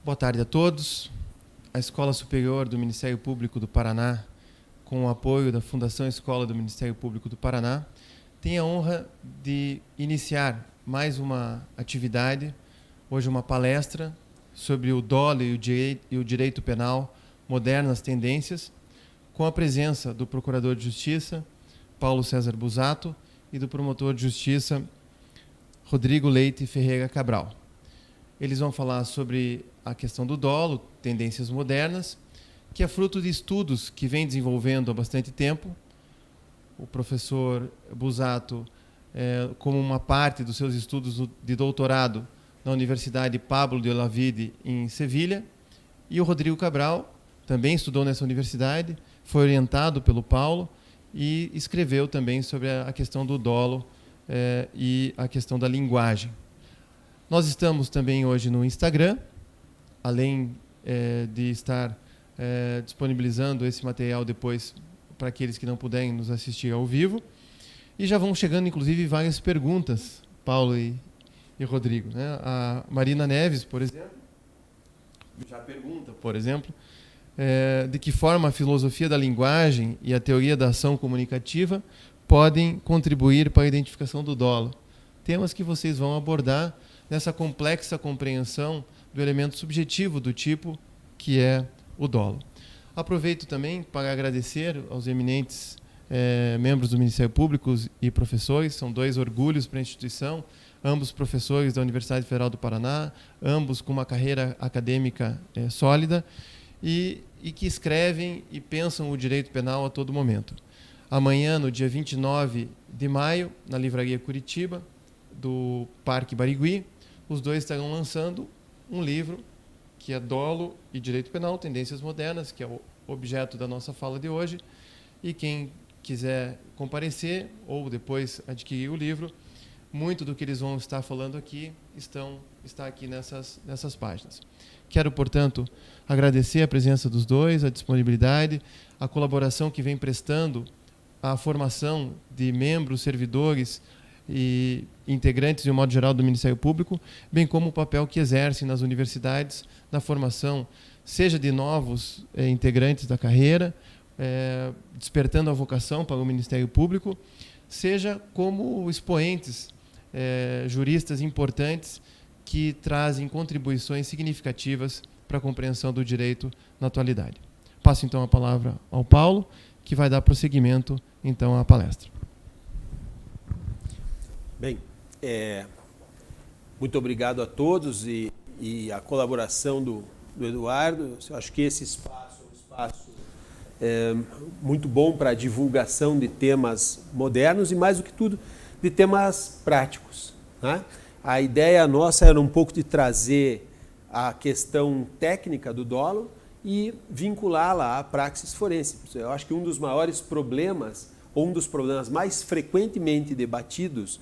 Boa tarde a todos. A Escola Superior do Ministério Público do Paraná, com o apoio da Fundação Escola do Ministério Público do Paraná, tem a honra de iniciar mais uma atividade, hoje uma palestra sobre o dolo e o direito penal, modernas tendências, com a presença do Procurador de Justiça, Paulo César Busato, e do Promotor de Justiça, Rodrigo Leite Ferreira Cabral. Eles vão falar sobre a questão do dolo, tendências modernas, que é fruto de estudos que vem desenvolvendo há bastante tempo. O professor Busato, como uma parte dos seus estudos de doutorado na Universidade Pablo de Olavide, em Sevilha, e o Rodrigo Cabral também estudou nessa universidade, foi orientado pelo Paulo e escreveu também sobre a questão do dolo e a questão da linguagem. Nós estamos também hoje no Instagram, além de estar disponibilizando esse material depois para aqueles que não puderem nos assistir ao vivo. E já vão chegando, inclusive, várias perguntas, Paulo e Rodrigo, né? A Marina Neves, por exemplo, já pergunta, por exemplo, de que forma a filosofia da linguagem e a teoria da ação comunicativa podem contribuir para a identificação do dolo. Temas que vocês vão abordar nessa complexa compreensão do elemento subjetivo do tipo que é o dolo. Aproveito também para agradecer aos eminentes membros do Ministério Público e professores, são dois orgulhos para a instituição, ambos professores da Universidade Federal do Paraná, ambos com uma carreira acadêmica sólida e que escrevem e pensam o direito penal a todo momento. Amanhã, no dia 29 de maio, na Livraria Curitiba, do Parque Barigui, os dois estarão lançando um livro que é Dolo e Direito Penal, Tendências Modernas, que é o objeto da nossa fala de hoje. E quem quiser comparecer ou depois adquirir o livro, muito do que eles vão estar falando aqui está aqui nessas páginas. Quero, portanto, agradecer a presença dos dois, a disponibilidade, a colaboração que vem prestando à formação de membros, servidores e integrantes, de um modo geral, do Ministério Público, bem como o papel que exercem nas universidades na formação, seja de novos integrantes da carreira, despertando a vocação para o Ministério Público, seja como expoentes, juristas importantes que trazem contribuições significativas para a compreensão do direito na atualidade. Passo, então, a palavra ao Paulo, que vai dar prosseguimento, então, à palestra. Bem, muito obrigado a todos e a colaboração do Eduardo. Eu acho que esse espaço é um espaço muito bom para a divulgação de temas modernos e, mais do que tudo, de temas práticos, né? A ideia nossa era um pouco de trazer a questão técnica do dolo e vinculá-la à praxis forense. Eu acho que um dos maiores problemas, ou um dos problemas mais frequentemente debatidos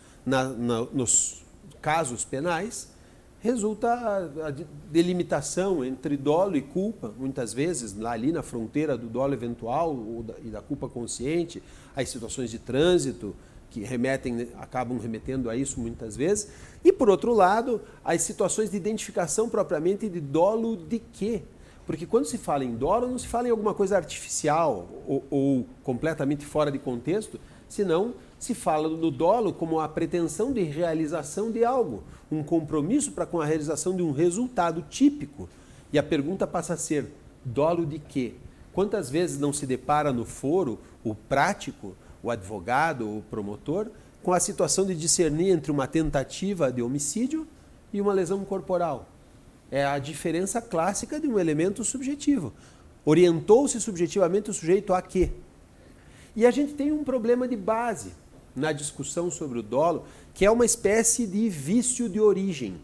nos casos penais, resulta a delimitação entre dolo e culpa, muitas vezes, ali na fronteira do dolo eventual e da culpa consciente, as situações de trânsito, que acabam remetendo a isso muitas vezes, e, por outro lado, as situações de identificação propriamente de dolo de quê? Porque quando se fala em dolo, não se fala em alguma coisa artificial ou completamente fora de contexto, senão se fala do dolo como a pretensão de realização de algo, um compromisso com a realização de um resultado típico. E a pergunta passa a ser, dolo de quê? Quantas vezes não se depara no foro o prático, o advogado, o promotor, com a situação de discernir entre uma tentativa de homicídio e uma lesão corporal? É a diferença clássica de um elemento subjetivo. Orientou-se subjetivamente o sujeito a quê? E a gente tem um problema de base na discussão sobre o dolo, que é uma espécie de vício de origem.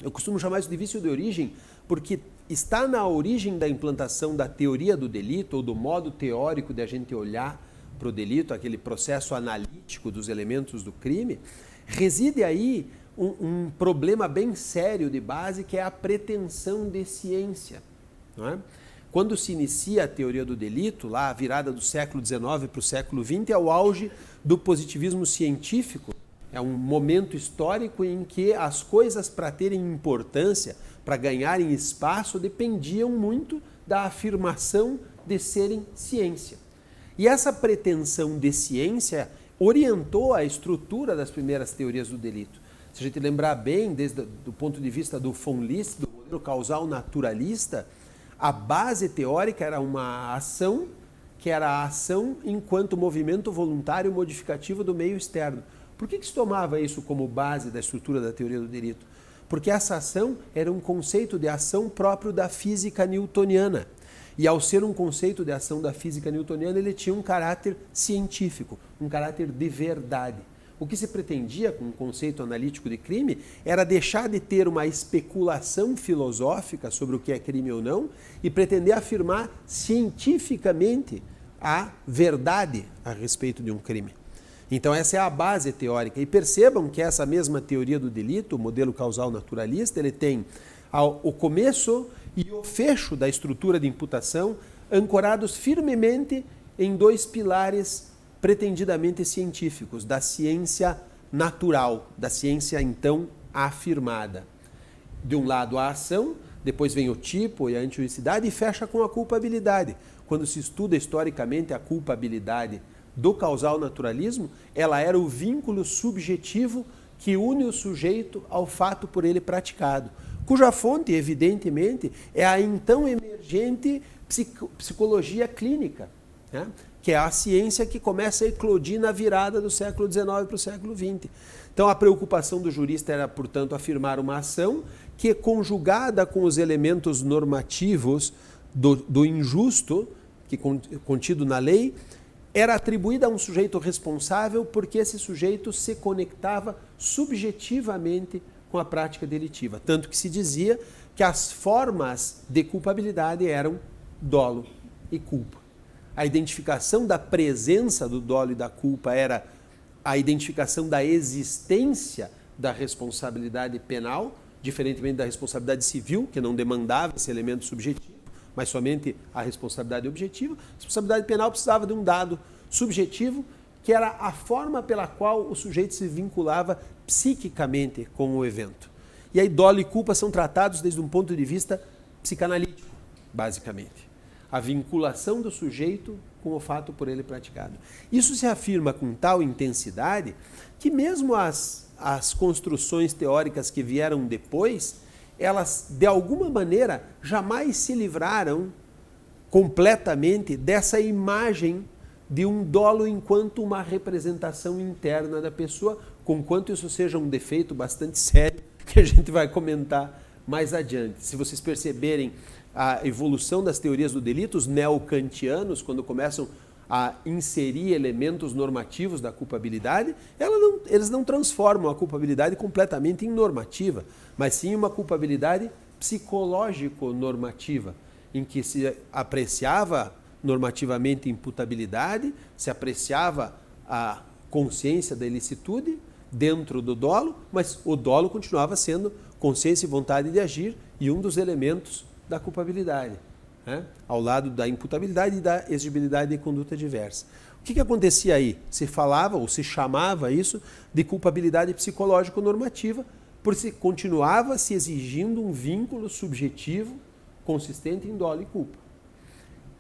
Eu costumo chamar isso de vício de origem porque está na origem da implantação da teoria do delito ou do modo teórico de a gente olhar para o delito, aquele processo analítico dos elementos do crime, reside aí um problema bem sério de base, que é a pretensão de ciência, não é? Quando se inicia a teoria do delito, lá a virada do século XIX para o século XX, é o auge do positivismo científico, É um momento histórico em que as coisas, para terem importância, para ganharem espaço, dependiam muito da afirmação de serem ciência. E essa pretensão de ciência orientou a estrutura das primeiras teorias do delito. Se a gente lembrar bem, desde o ponto de vista do von List, do modelo causal naturalista, a base teórica era uma ação, que era a ação enquanto movimento voluntário modificativo do meio externo. Por que se tomava isso como base da estrutura da teoria do delito? Porque essa ação era um conceito de ação próprio da física newtoniana. E ao ser um conceito de ação da física newtoniana, ele tinha um caráter científico, um caráter de verdade. O que se pretendia com o conceito analítico de crime era deixar de ter uma especulação filosófica sobre o que é crime ou não e pretender afirmar cientificamente a verdade a respeito de um crime. Então essa é a base teórica. E percebam que essa mesma teoria do delito, o modelo causal naturalista, ele tem o começo e o fecho da estrutura de imputação ancorados firmemente em dois pilares pretendidamente científicos, da ciência natural, da ciência então afirmada. De um lado a ação, depois vem o tipo e a antiunicidade e fecha com a culpabilidade. Quando se estuda historicamente a culpabilidade do causal naturalismo, ela era o vínculo subjetivo que une o sujeito ao fato por ele praticado, cuja fonte, evidentemente, é a então emergente psicologia clínica, né? Que é a ciência que começa a eclodir na virada do século XIX para o século XX. Então a preocupação do jurista era, portanto, afirmar uma ação que, conjugada com os elementos normativos do injusto, que contido na lei, era atribuída a um sujeito responsável porque esse sujeito se conectava subjetivamente com a prática delitiva. Tanto que se dizia que as formas de culpabilidade eram dolo e culpa. A identificação da presença do dolo e da culpa era a identificação da existência da responsabilidade penal, diferentemente da responsabilidade civil, que não demandava esse elemento subjetivo, mas somente a responsabilidade objetiva. A responsabilidade penal precisava de um dado subjetivo, que era a forma pela qual o sujeito se vinculava psiquicamente com o evento. E aí dolo e culpa são tratados desde um ponto de vista psicanalítico, basicamente. A vinculação do sujeito com o fato por ele praticado. Isso se afirma com tal intensidade que mesmo as construções teóricas que vieram depois, elas, de alguma maneira, jamais se livraram completamente dessa imagem de um dolo enquanto uma representação interna da pessoa, conquanto isso seja um defeito bastante sério, que a gente vai comentar mais adiante. Se vocês perceberem a evolução das teorias do delito, os neocantianos, quando começam a inserir elementos normativos da culpabilidade, eles não transformam a culpabilidade completamente em normativa, mas sim uma culpabilidade psicológico-normativa, em que se apreciava normativamente imputabilidade, se apreciava a consciência da ilicitude dentro do dolo, mas o dolo continuava sendo consciência e vontade de agir e um dos elementos da culpabilidade, né? Ao lado da imputabilidade e da exigibilidade de conduta diversa. O que acontecia aí? Se falava ou se chamava isso de culpabilidade psicológico-normativa, porque continuava se exigindo um vínculo subjetivo consistente em dolo e culpa.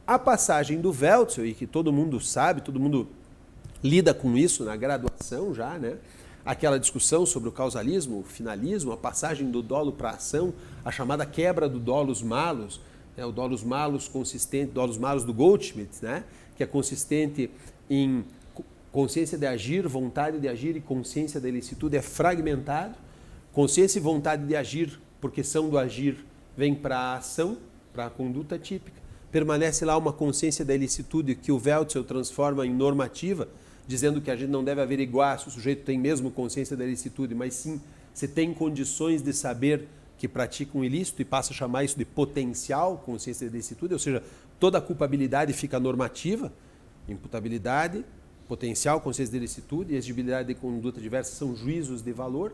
A passagem do Welzel, e que todo mundo sabe, todo mundo lida com isso na graduação já, né? Aquela discussão sobre o causalismo, o finalismo, a passagem do dolo para a ação, a chamada quebra do dolus malus, né? O dolus malus consistente, dolus malus do Goldschmidt, né? Que é consistente em consciência de agir, vontade de agir e consciência da ilicitude, é fragmentado. Consciência e vontade de agir, porque são do agir, vem para a ação, para a conduta típica. Permanece lá uma consciência da ilicitude que o Welzel transforma em normativa, dizendo que a gente não deve averiguar se o sujeito tem mesmo consciência da ilicitude, mas sim se tem condições de saber que pratica um ilícito, e passa a chamar isso de potencial consciência da ilicitude, ou seja, toda a culpabilidade fica normativa, imputabilidade, potencial consciência da ilicitude e exigibilidade de conduta diversa são juízos de valor,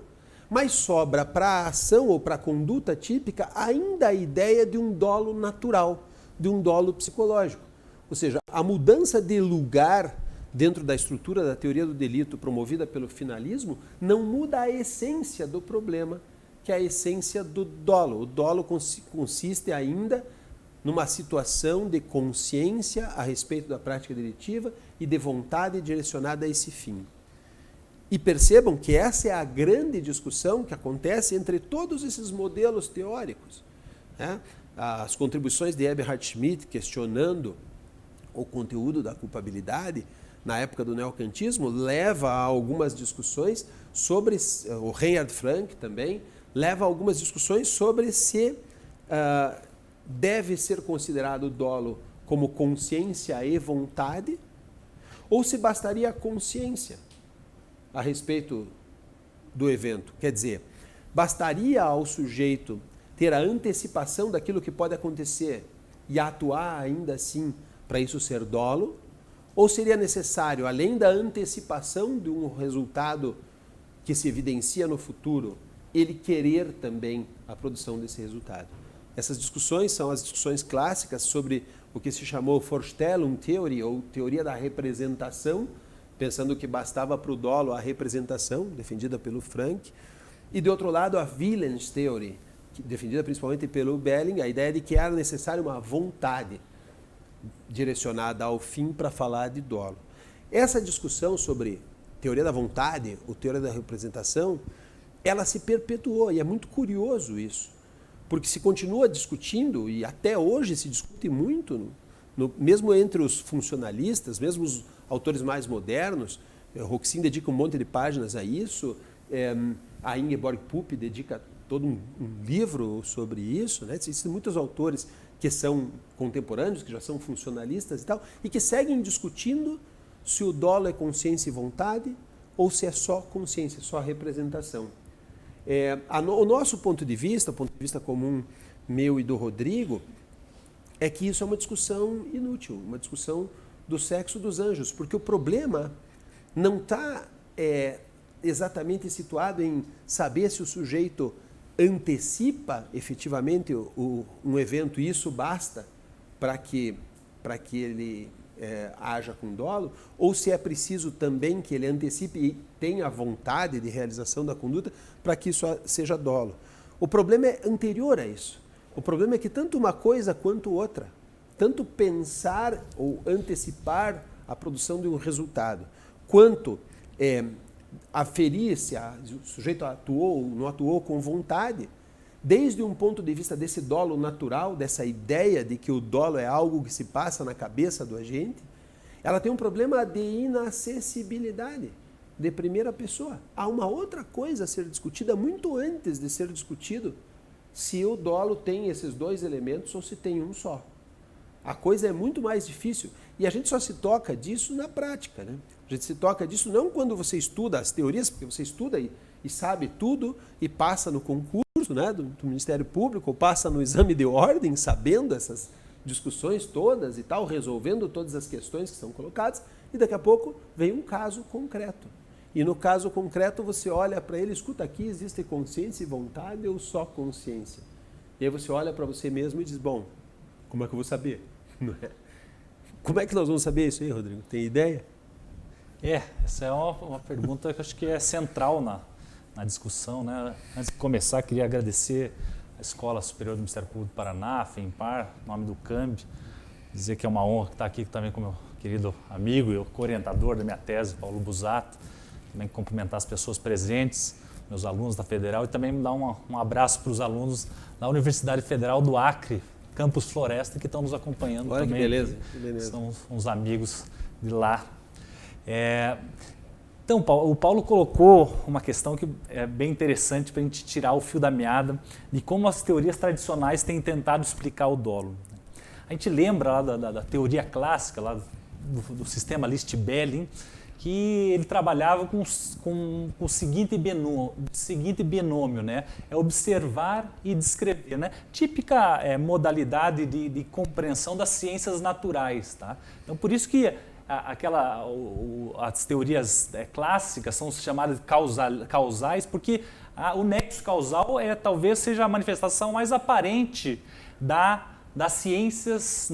mas sobra para a ação ou para a conduta típica ainda a ideia de um dolo natural, de um dolo psicológico. Ou seja, a mudança de lugar dentro da estrutura da teoria do delito promovida pelo finalismo, não muda a essência do problema, que é a essência do dolo. O dolo consiste ainda numa situação de consciência a respeito da prática delitiva e de vontade direcionada a esse fim. E percebam que essa é a grande discussão que acontece entre todos esses modelos teóricos, né? As contribuições de Eberhard Schmidt questionando o conteúdo da culpabilidade na época do neocantismo leva a algumas discussões sobre, o Reinhard Frank também, leva a algumas discussões sobre se deve ser considerado o dolo como consciência e vontade, ou se bastaria a consciência a respeito do evento. Quer dizer, bastaria ao sujeito ter a antecipação daquilo que pode acontecer e atuar ainda assim para isso ser dolo, ou seria necessário, além da antecipação de um resultado que se evidencia no futuro, ele querer também a produção desse resultado? Essas discussões são as discussões clássicas sobre o que se chamou Vorstellung Theory, ou teoria da representação, pensando que bastava para o dolo a representação, defendida pelo Frank, e de outro lado a Willens Theory, defendida principalmente pelo Belling, a ideia de que era necessária uma vontade direcionada ao fim para falar de dolo. Essa discussão sobre teoria da vontade, ou teoria da representação, ela se perpetuou, e é muito curioso isso, porque se continua discutindo, e até hoje se discute muito, mesmo entre os funcionalistas, mesmo os autores mais modernos. Roxin dedica um monte de páginas a isso, a Ingeborg Pupp dedica todo um livro sobre isso, né? Existem muitos autores que são contemporâneos, que já são funcionalistas e tal, e que seguem discutindo se o dolo é consciência e vontade ou se é só consciência, só representação. O nosso ponto de vista, o ponto de vista comum meu e do Rodrigo, é que isso é uma discussão inútil, uma discussão do sexo dos anjos, porque o problema não está exatamente situado em saber se o sujeito antecipa efetivamente um evento e isso basta para que ele haja com dolo, ou se é preciso também que ele antecipe e tenha vontade de realização da conduta para que isso seja dolo. O problema é anterior a isso. O problema é que tanto uma coisa quanto outra, tanto pensar ou antecipar a produção de um resultado, quanto aferir se o sujeito atuou ou não atuou com vontade, desde um ponto de vista desse dolo natural, dessa ideia de que o dolo é algo que se passa na cabeça do agente, ela tem um problema de inacessibilidade, de primeira pessoa. Há uma outra coisa a ser discutida muito antes de ser discutido se o dolo tem esses dois elementos ou se tem um só. A coisa é muito mais difícil e a gente só se toca disso na prática, né? A gente se toca disso não quando você estuda as teorias, porque você estuda e sabe tudo e passa no concurso, né, do Ministério Público, ou passa no exame de ordem, sabendo essas discussões todas e tal, resolvendo todas as questões que são colocadas, e daqui a pouco vem um caso concreto. E no caso concreto você olha para ele, escuta, aqui existe consciência e vontade ou só consciência? E aí você olha para você mesmo e diz, bom, como é que eu vou saber? Como é que nós vamos saber isso aí, Rodrigo? Tem ideia? Essa é uma pergunta que eu acho que é central na discussão, né? Antes de começar, queria agradecer a Escola Superior do Ministério Público do Paraná, a FEMPAR, em nome do CAMB, dizer que é uma honra estar aqui também com meu querido amigo e o co-orientador da minha tese, Paulo Busato, também cumprimentar as pessoas presentes, meus alunos da Federal, e também dar um abraço para os alunos da Universidade Federal do Acre, Campus Floresta, que estão nos acompanhando. Olha também. Que beleza, que beleza. São uns amigos de lá. Então, o Paulo colocou uma questão que é bem interessante para a gente tirar o fio da meada de como as teorias tradicionais têm tentado explicar o dolo. A gente lembra lá da teoria clássica, lá do sistema List-Belling, que ele trabalhava com o seguinte binômio, né? É observar e descrever, né? Típica modalidade de compreensão das ciências naturais, tá? Então, por isso que as teorias clássicas são chamadas de causais, porque o nexo causal talvez seja a manifestação mais aparente da das ciências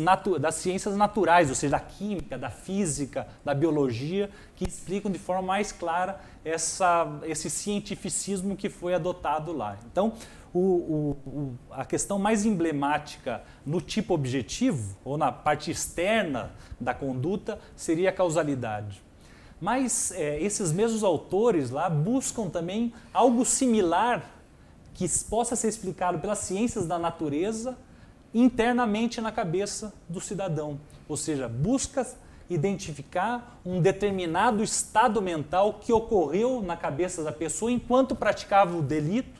naturais, ou seja, da química, da física, da biologia, que explicam de forma mais clara esse cientificismo que foi adotado lá. Então, a questão mais emblemática no tipo objetivo, ou na parte externa da conduta, seria a causalidade. Mas esses mesmos autores lá buscam também algo similar que possa ser explicado pelas ciências da natureza internamente na cabeça do cidadão. Ou seja, busca identificar um determinado estado mental que ocorreu na cabeça da pessoa enquanto praticava o delito,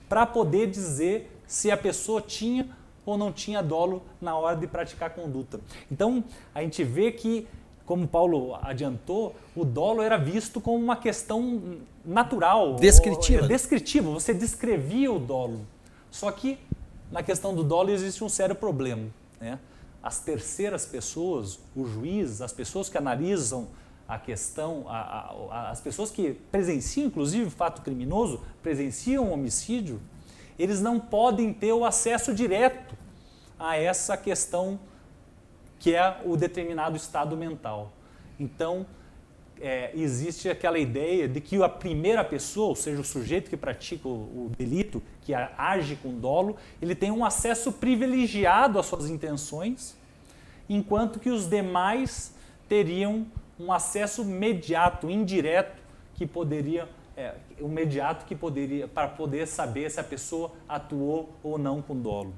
para poder dizer se a pessoa tinha ou não tinha dolo na hora de praticar a conduta. Então, a gente vê que, como Paulo adiantou, o dolo era visto como uma questão natural. Descritiva. Descritiva, você descrevia o dolo. Só que, na questão do dolo, existe um sério problema, né? As terceiras pessoas, o juiz, as pessoas que analisam a questão, as pessoas que presenciam, inclusive, o fato criminoso, presenciam o homicídio, eles não podem ter o acesso direto a essa questão que é o determinado estado mental. Então, existe aquela ideia de que a primeira pessoa, ou seja, o sujeito que pratica o delito, que age com dolo, ele tem um acesso privilegiado às suas intenções, enquanto que os demais teriam um acesso imediato, indireto, que poderia, para poder saber se a pessoa atuou ou não com dolo.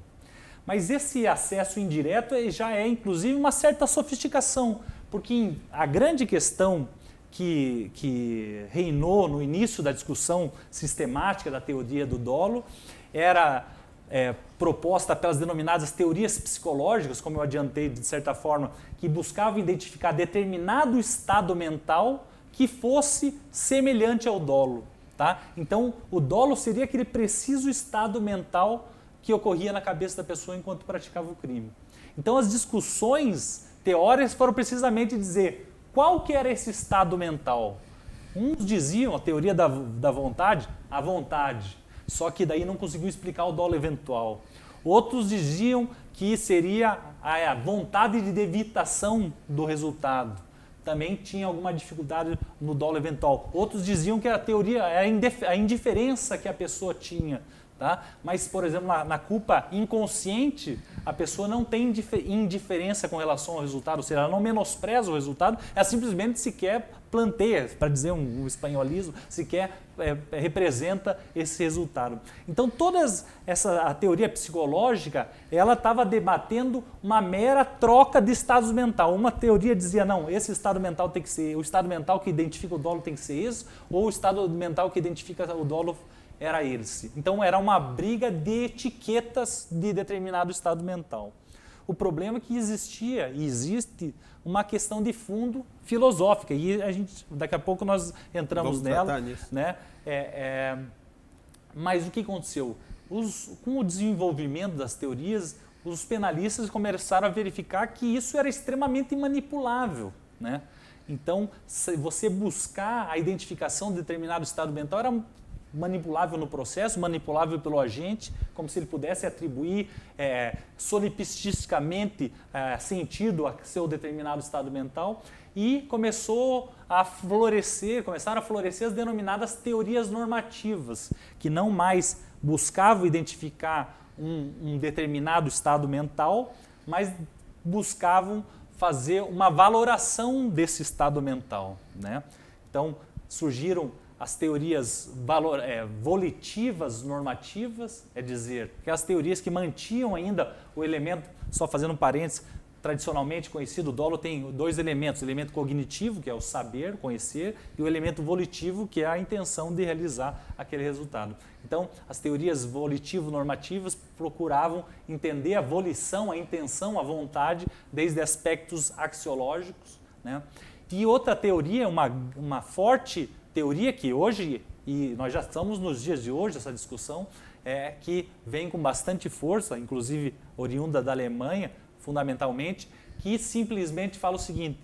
Mas esse acesso indireto já é, inclusive, uma certa sofisticação, porque a grande questão que reinou no início da discussão sistemática da teoria do dolo era proposta pelas denominadas teorias psicológicas, como eu adiantei de certa forma, que buscavam identificar determinado estado mental que fosse semelhante ao dolo. Tá? Então, o dolo seria aquele preciso estado mental que ocorria na cabeça da pessoa enquanto praticava o crime. Então, as discussões teóricas foram precisamente dizer qual que era esse estado mental. Uns diziam, a teoria da vontade, a vontade, só que daí não conseguiam explicar o dolo eventual. Outros diziam que seria a vontade de evitação do resultado. Também tinha alguma dificuldade no dolo eventual. Outros diziam que a teoria era a indiferença que a pessoa tinha. Tá? Mas, por exemplo, na culpa inconsciente, a pessoa não tem indiferença com relação ao resultado, ou seja, ela não menospreza o resultado, ela simplesmente sequer planteia, para dizer um espanholismo, sequer representa esse resultado. Então, a teoria psicológica, ela estava debatendo uma mera troca de estados mentais. Uma teoria dizia, não, esse estado mental tem que ser, o estado mental que identifica o dolo tem que ser esse, ou o estado mental que identifica o dolo era esse. Então, era uma briga de etiquetas de determinado estado mental. O problema é que existia e existe uma questão de fundo filosófica, e daqui a pouco nós entramos nela. Né? Mas o que aconteceu? Com o desenvolvimento das teorias, os penalistas começaram a verificar que isso era extremamente manipulável. Né? Então, se você buscar a identificação de determinado estado mental, era manipulável no processo, manipulável pelo agente, como se ele pudesse atribuir solipsisticamente sentido a seu determinado estado mental, e começaram a florescer as denominadas teorias normativas, que não mais buscavam identificar um determinado estado mental, mas buscavam fazer uma valoração desse estado mental. Né? Então, surgiram as teorias volitivas normativas, é dizer, aquelas teorias que mantinham ainda o elemento, só fazendo um parênteses, tradicionalmente conhecido, o dolo tem dois elementos, o elemento cognitivo, que é o saber, conhecer, e o elemento volitivo, que é a intenção de realizar aquele resultado. Então, as teorias volitivo-normativas procuravam entender a volição, a intenção, a vontade, desde aspectos axiológicos. Né? E outra teoria, uma forte teoria que hoje, e nós já estamos nos dias de hoje, essa discussão, que vem com bastante força, inclusive oriunda da Alemanha, fundamentalmente, que simplesmente fala o seguinte: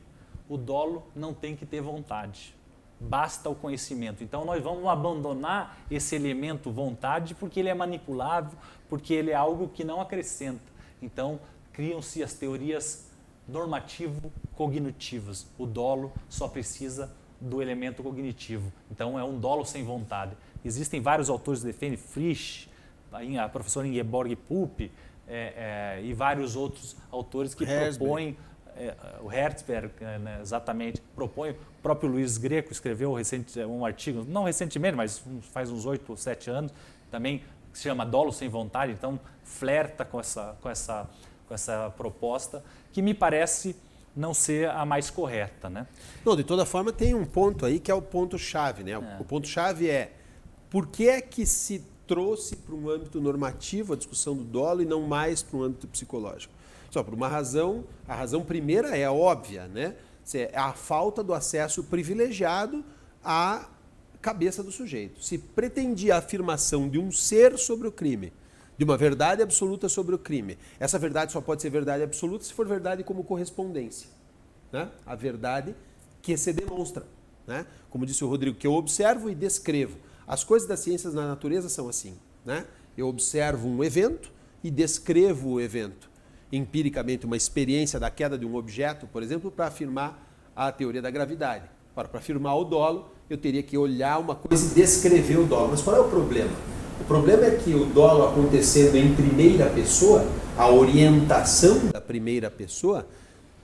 o dolo não tem que ter vontade, basta o conhecimento. Então nós vamos abandonar esse elemento vontade porque ele é manipulável, porque ele é algo que não acrescenta. Então criam-se as teorias normativo-cognitivas. O dolo só precisa do elemento cognitivo. Então, é um dolo sem vontade. Existem vários autores que defendem, Frisch, a professora Ingeborg Pupp, e vários outros autores que propõem, o Herzberg, né, exatamente, propõe, o próprio Luiz Greco escreveu um artigo, não recentemente, mas faz uns 8 ou 7 anos, também, que se chama Dolo Sem Vontade, então flerta com essa proposta, que me parece não ser a mais correta, né? Não, de toda forma, tem um ponto aí que é o ponto-chave, né? O ponto-chave é por que é que se trouxe para um âmbito normativo a discussão do dolo e não mais para um âmbito psicológico? Só por uma razão, a razão primeira é óbvia, né? É a falta do acesso privilegiado à cabeça do sujeito. Se pretendia a afirmação de um ser sobre o crime, de uma verdade absoluta sobre o crime, essa verdade só pode ser verdade absoluta se for verdade como correspondência, né? A verdade que se demonstra, né? Como disse o Rodrigo, que eu observo e descrevo. As coisas das ciências na natureza são assim, né? Eu observo um evento e descrevo o evento. Empiricamente, uma experiência da queda de um objeto, por exemplo, para afirmar a teoria da gravidade. Ora, para afirmar o dolo, eu teria que olhar uma coisa e descrever o dolo. Mas qual é o problema? O problema é que o dolo acontecendo em primeira pessoa, a orientação da primeira pessoa,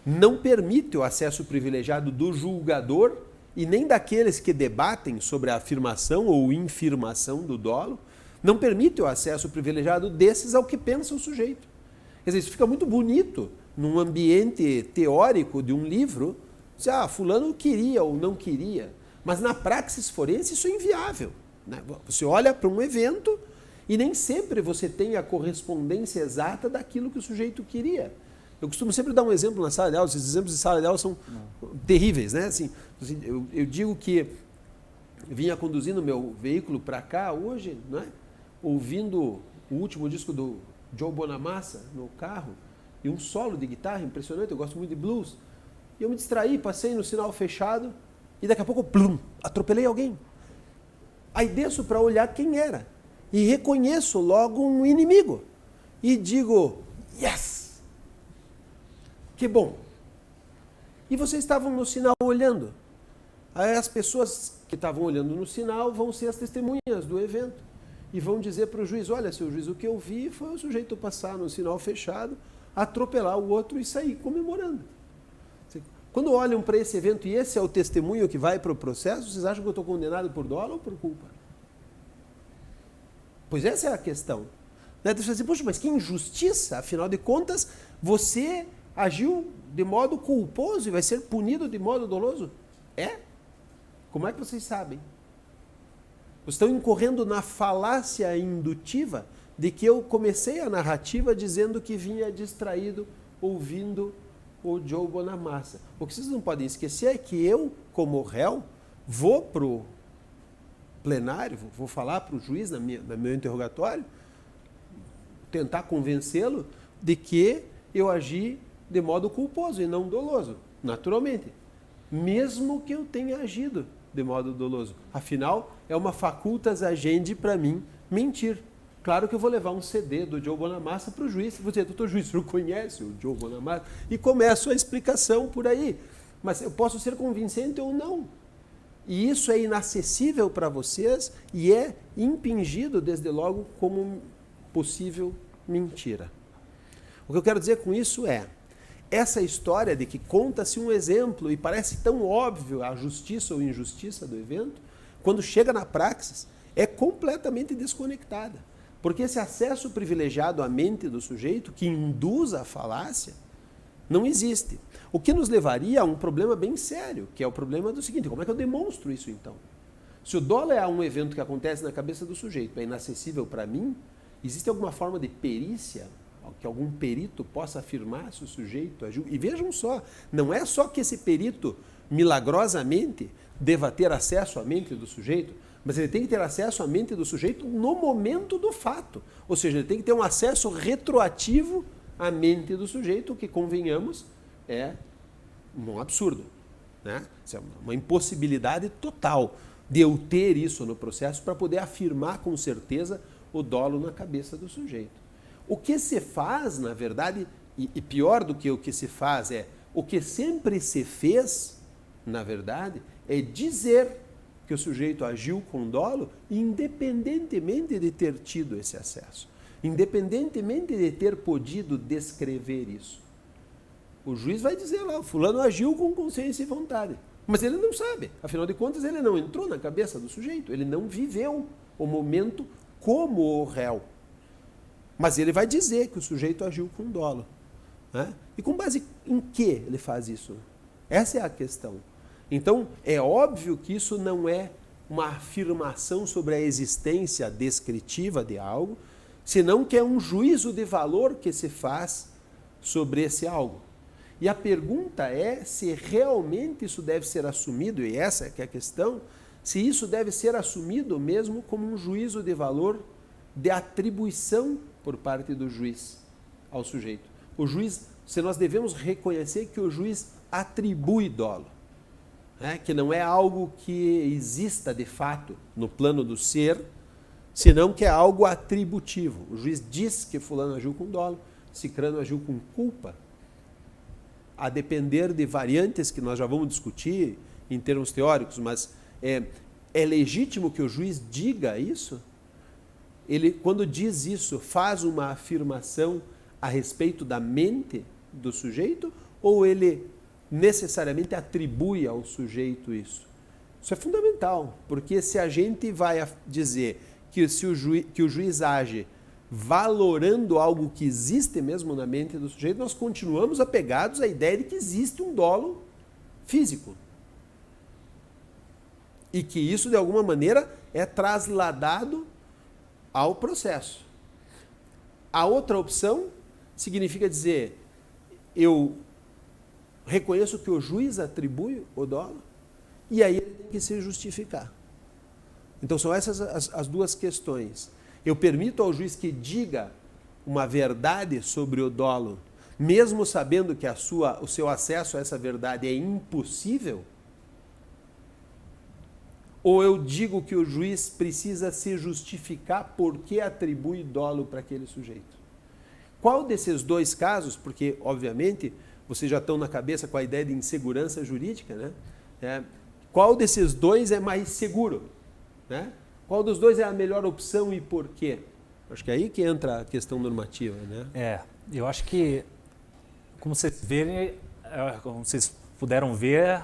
não permite o acesso privilegiado do julgador e nem daqueles que debatem sobre a afirmação ou infirmação do dolo, não permite o acesso privilegiado desses ao que pensa o sujeito. Quer dizer, isso fica muito bonito num ambiente teórico de um livro, dizer, fulano queria ou não queria, mas na praxis forense isso é inviável, né? Você olha para um evento e nem sempre você tem a correspondência exata daquilo que o sujeito queria. Eu costumo sempre dar um exemplo na sala de aula, esses exemplos de sala de aula são terríveis, né? Assim, eu digo que vinha conduzindo meu veículo para cá hoje, né? Ouvindo o último disco do Joe Bonamassa no carro e um solo de guitarra impressionante, eu gosto muito de blues. E eu me distraí, passei no sinal fechado e daqui a pouco, plum, atropelei alguém. Aí desço para olhar quem era e reconheço logo um inimigo e digo, yes! Que bom! E vocês estavam no sinal olhando. Aí as pessoas que estavam olhando no sinal vão ser as testemunhas do evento. E vão dizer para o juiz, olha, seu juiz, o que eu vi foi o sujeito passar no sinal fechado, atropelar o outro e sair comemorando. Quando olham para esse evento e esse é o testemunho que vai para o processo, vocês acham que eu estou condenado por dolo ou por culpa? Pois essa é a questão. Né? Você diz, poxa, mas que injustiça, afinal de contas, você agiu de modo culposo e vai ser punido de modo doloso? É? Como é que vocês sabem? Vocês estão incorrendo na falácia indutiva de que eu comecei a narrativa dizendo que vinha distraído ouvindo o Joe Bonamassa. O que vocês não podem esquecer é que eu, como réu, vou para o plenário, vou falar para o juiz no meu interrogatório, tentar convencê-lo de que eu agi de modo culposo e não doloso, naturalmente. Mesmo que eu tenha agido de modo doloso. Afinal, é uma facultas agendi para mim mentir. Claro que eu vou levar um CD do Joe Bonamassa para o juiz. Vou dizer, doutor juiz, o senhor conhece o Joe Bonamassa? E começo a explicação por aí. Mas eu posso ser convincente ou não. E isso é inacessível para vocês e é impingido, desde logo, como possível mentira. O que eu quero dizer com isso é, essa história de que conta-se um exemplo e parece tão óbvio a justiça ou injustiça do evento, quando chega na praxis, é completamente desconectada. Porque esse acesso privilegiado à mente do sujeito, que induz a falácia, não existe. O que nos levaria a um problema bem sério, que é o problema do seguinte, como é que eu demonstro isso então? Se o dolo é um evento que acontece na cabeça do sujeito, é inacessível para mim, existe alguma forma de perícia, que algum perito possa afirmar se o sujeito agiu? E vejam só, não é só que esse perito, milagrosamente, deva ter acesso à mente do sujeito, mas ele tem que ter acesso à mente do sujeito no momento do fato. Ou seja, ele tem que ter um acesso retroativo à mente do sujeito, o que, convenhamos, é um absurdo, né? Isso é uma impossibilidade total de eu ter isso no processo para poder afirmar com certeza o dolo na cabeça do sujeito. O que se faz, na verdade, E pior do que o que se faz o que sempre se fez, na verdade, é dizer que o sujeito agiu com dolo, independentemente de ter tido esse acesso, independentemente de ter podido descrever isso. O juiz vai dizer lá, o fulano agiu com consciência e vontade. Mas ele não sabe. Afinal de contas, ele não entrou na cabeça do sujeito. Ele não viveu o momento como o réu. Mas ele vai dizer que o sujeito agiu com dolo. Né? E com base em que ele faz isso? Essa é a questão. Então, é óbvio que isso não é uma afirmação sobre a existência descritiva de algo, senão que é um juízo de valor que se faz sobre esse algo. E a pergunta é se realmente isso deve ser assumido, e essa é que é a questão, se isso deve ser assumido mesmo como um juízo de valor de atribuição por parte do juiz ao sujeito. O juiz, se nós devemos reconhecer que o juiz atribui dolo, né? Que não é algo que exista de fato no plano do ser, senão que é algo atributivo. O juiz diz que fulano agiu com dolo, cicrano agiu com culpa, a depender de variantes que nós já vamos discutir em termos teóricos, mas é legítimo que o juiz diga isso? Ele, quando diz isso, faz uma afirmação a respeito da mente do sujeito, ou ele necessariamente atribui ao sujeito isso? Isso é fundamental, porque se a gente vai dizer que o juiz age valorando algo que existe mesmo na mente do sujeito, nós continuamos apegados à ideia de que existe um dolo físico. E que isso, de alguma maneira, é trasladado ao processo. A outra opção significa dizer, eu reconheço que o juiz atribui o dolo, e aí ele tem que se justificar. Então são essas as duas questões. Eu permito ao juiz que diga uma verdade sobre o dolo, mesmo sabendo que o seu acesso a essa verdade é impossível? Ou eu digo que o juiz precisa se justificar porque atribui dolo para aquele sujeito? Qual desses dois casos, porque, obviamente, vocês já estão na cabeça com a ideia de insegurança jurídica, né? Qual desses dois é mais seguro? Né? Qual dos dois é a melhor opção e por quê? Acho que é aí que entra a questão normativa, né? Eu acho que, como vocês puderam ver,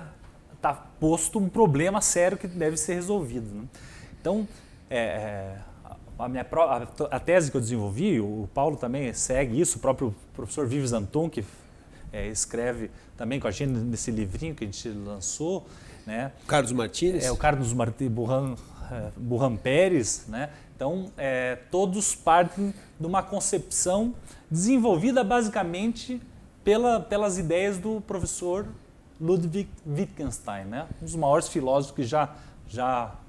está posto um problema sério que deve ser resolvido. Né? Então, a tese que eu desenvolvi, o Paulo também segue isso, o próprio professor Vives Anton, que escreve também com a gente nesse livrinho que a gente lançou, né? Carlos Martins. O Carlos Martins Burhan Pérez, né? Então, todos partem de uma concepção desenvolvida basicamente pelas ideias do professor Ludwig Wittgenstein, né? Um dos maiores filósofos que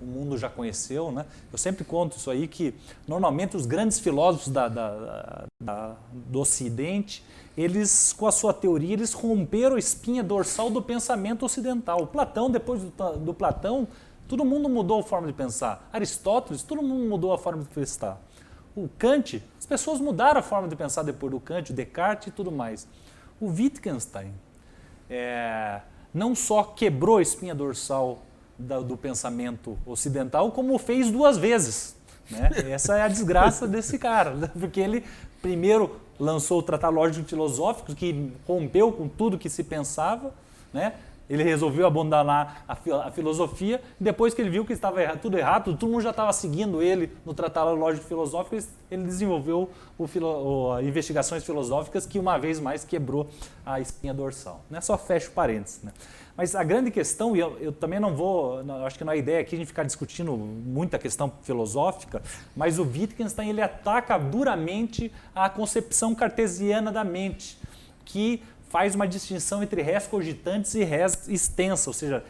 o mundo já conheceu, né? Eu sempre conto isso aí, que normalmente os grandes filósofos do Ocidente, eles, com a sua teoria, eles romperam a espinha dorsal do pensamento ocidental. O Platão, depois do Platão, todo mundo mudou a forma de pensar. Aristóteles, todo mundo mudou a forma de pensar. O Kant, as pessoas mudaram a forma de pensar depois do Kant, o Descartes e tudo mais. O Wittgenstein não só quebrou a espinha dorsal do pensamento ocidental, como fez 2 vezes. Né? Essa é a desgraça desse cara, porque ele primeiro lançou o Tratado Lógico Filosófico, que rompeu com tudo que se pensava, né? Ele resolveu abandonar a filosofia, depois que ele viu que estava tudo errado, todo mundo já estava seguindo ele no Tratado Lógico Filosófico, ele desenvolveu investigações filosóficas que, uma vez mais, quebrou a espinha dorsal. Né? Só fecho parênteses. Né? Mas a grande questão, e eu também não vou, acho que não é ideia aqui a gente ficar discutindo muita questão filosófica, mas o Wittgenstein ele ataca duramente a concepção cartesiana da mente, que faz uma distinção entre res cogitantes e res extensa, ou seja,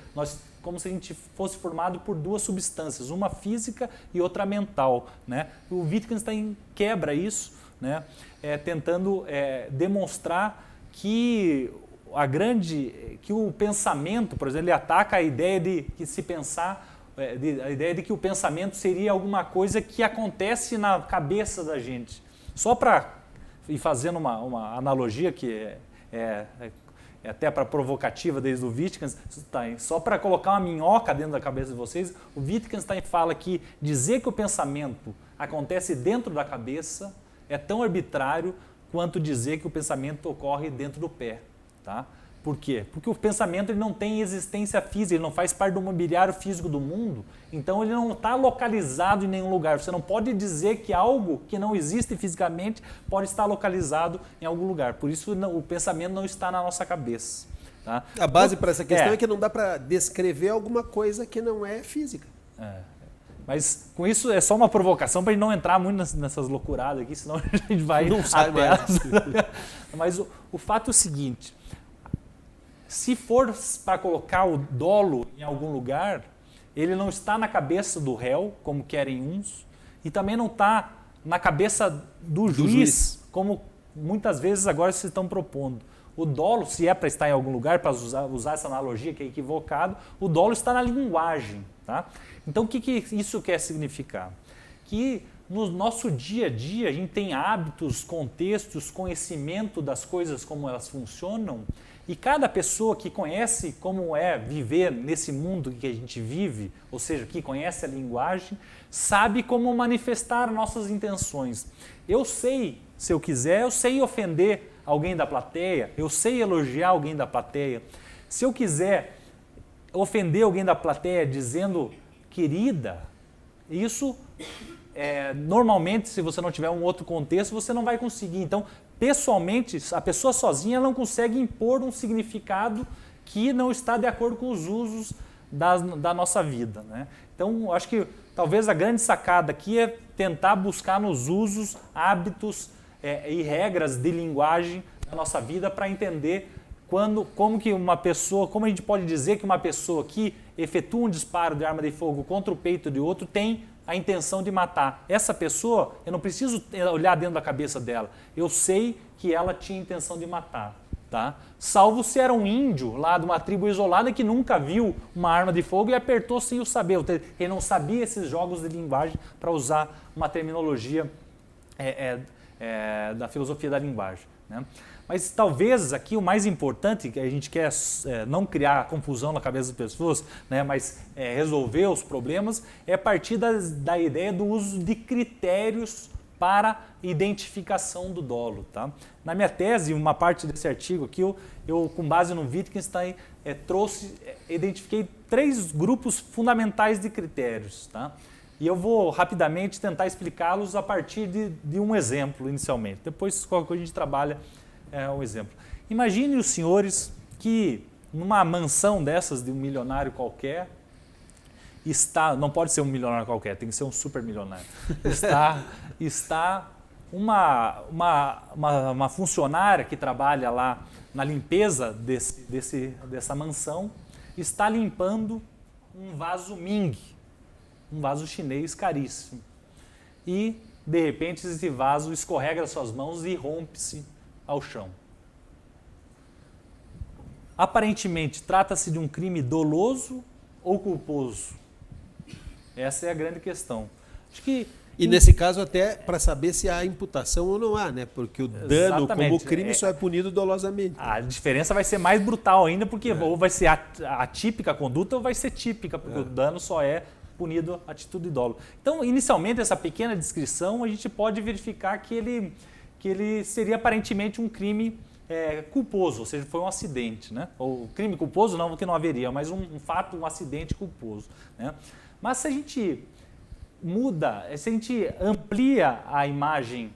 como se a gente fosse formado por 2 substâncias, uma física e outra mental. Né? O Wittgenstein quebra isso, né? Tentando demonstrar que o pensamento, por exemplo, ele ataca a ideia de que se pensar, a ideia de que o pensamento seria alguma coisa que acontece na cabeça da gente. Só para e fazendo uma analogia que é até para provocativa desde o Wittgenstein, só para colocar uma minhoca dentro da cabeça de vocês, o Wittgenstein fala que dizer que o pensamento acontece dentro da cabeça é tão arbitrário quanto dizer que o pensamento ocorre dentro do pé. Tá? Por quê? Porque o pensamento ele não tem existência física, ele não faz parte do mobiliário físico do mundo, então ele não está localizado em nenhum lugar. Você não pode dizer que algo que não existe fisicamente pode estar localizado em algum lugar. Por isso o pensamento não está na nossa cabeça. Tá? A base para essa questão é que não dá para descrever alguma coisa que não é física. Mas com isso é só uma provocação para a gente não entrar muito nessas loucuradas aqui, senão a gente vai não sai mais. Mas o fato é o seguinte, se for para colocar o dolo em algum lugar, ele não está na cabeça do réu, como querem uns, e também não está na cabeça do juiz, como muitas vezes agora se estão propondo. O dolo, se é para estar em algum lugar, para usar essa analogia que é equivocado, o dolo está na linguagem. Tá? Então o que isso quer significar? Que no nosso dia a dia a gente tem hábitos, contextos, conhecimento das coisas, como elas funcionam, e cada pessoa que conhece como é viver nesse mundo que a gente vive, ou seja, que conhece a linguagem, sabe como manifestar nossas intenções. Eu sei, se eu quiser, eu sei ofender alguém da plateia, eu sei elogiar alguém da plateia. Se eu quiser ofender alguém da plateia dizendo querida, isso normalmente, se você não tiver um outro contexto, você não vai conseguir. Então, pessoalmente, a pessoa sozinha não consegue impor um significado que não está de acordo com os usos da nossa vida. Né? Então, acho que talvez a grande sacada aqui é tentar buscar nos usos, hábitos e regras de linguagem da nossa vida para entender como a gente pode dizer que uma pessoa que efetua um disparo de arma de fogo contra o peito de outro tem a intenção de matar. Essa pessoa, eu não preciso olhar dentro da cabeça dela. Eu sei que ela tinha intenção de matar. Tá? Salvo se era um índio lá de uma tribo isolada que nunca viu uma arma de fogo e apertou sem o saber. Ele não sabia esses jogos de linguagem, para usar uma terminologia da filosofia da linguagem. Né? Mas talvez aqui o mais importante, que a gente quer não criar confusão na cabeça das pessoas, né, mas resolver os problemas, é partir da ideia do uso de critérios para identificação do dolo. Tá? Na minha tese, uma parte desse artigo aqui, eu com base no Wittgenstein, identifiquei 3 grupos fundamentais de critérios. Tá? E eu vou rapidamente tentar explicá-los a partir de um exemplo inicialmente. Depois, qualquer coisa, a gente trabalha um exemplo. Imagine os senhores que numa mansão dessas de um milionário qualquer, não pode ser um milionário qualquer, tem que ser um super milionário, está uma funcionária que trabalha lá na limpeza dessa mansão, está limpando um vaso Ming, um vaso chinês caríssimo. E, de repente, esse vaso escorrega das suas mãos e rompe-se ao chão. Aparentemente, trata-se de um crime doloso ou culposo? Essa é a grande questão. Acho que e nesse caso até para saber se há imputação ou não há, né? Porque o dano como crime só é punido dolosamente. A diferença vai ser mais brutal ainda, porque ou vai ser atípica a conduta ou vai ser típica, porque o dano só é punido a atitude de dolo. Então, inicialmente, essa pequena descrição, a gente pode verificar que ele seria aparentemente um crime culposo, ou seja, foi um acidente. Né? Ou crime culposo não, porque não haveria, mas um fato, um acidente culposo. Né? Mas se a gente se a gente amplia a imagem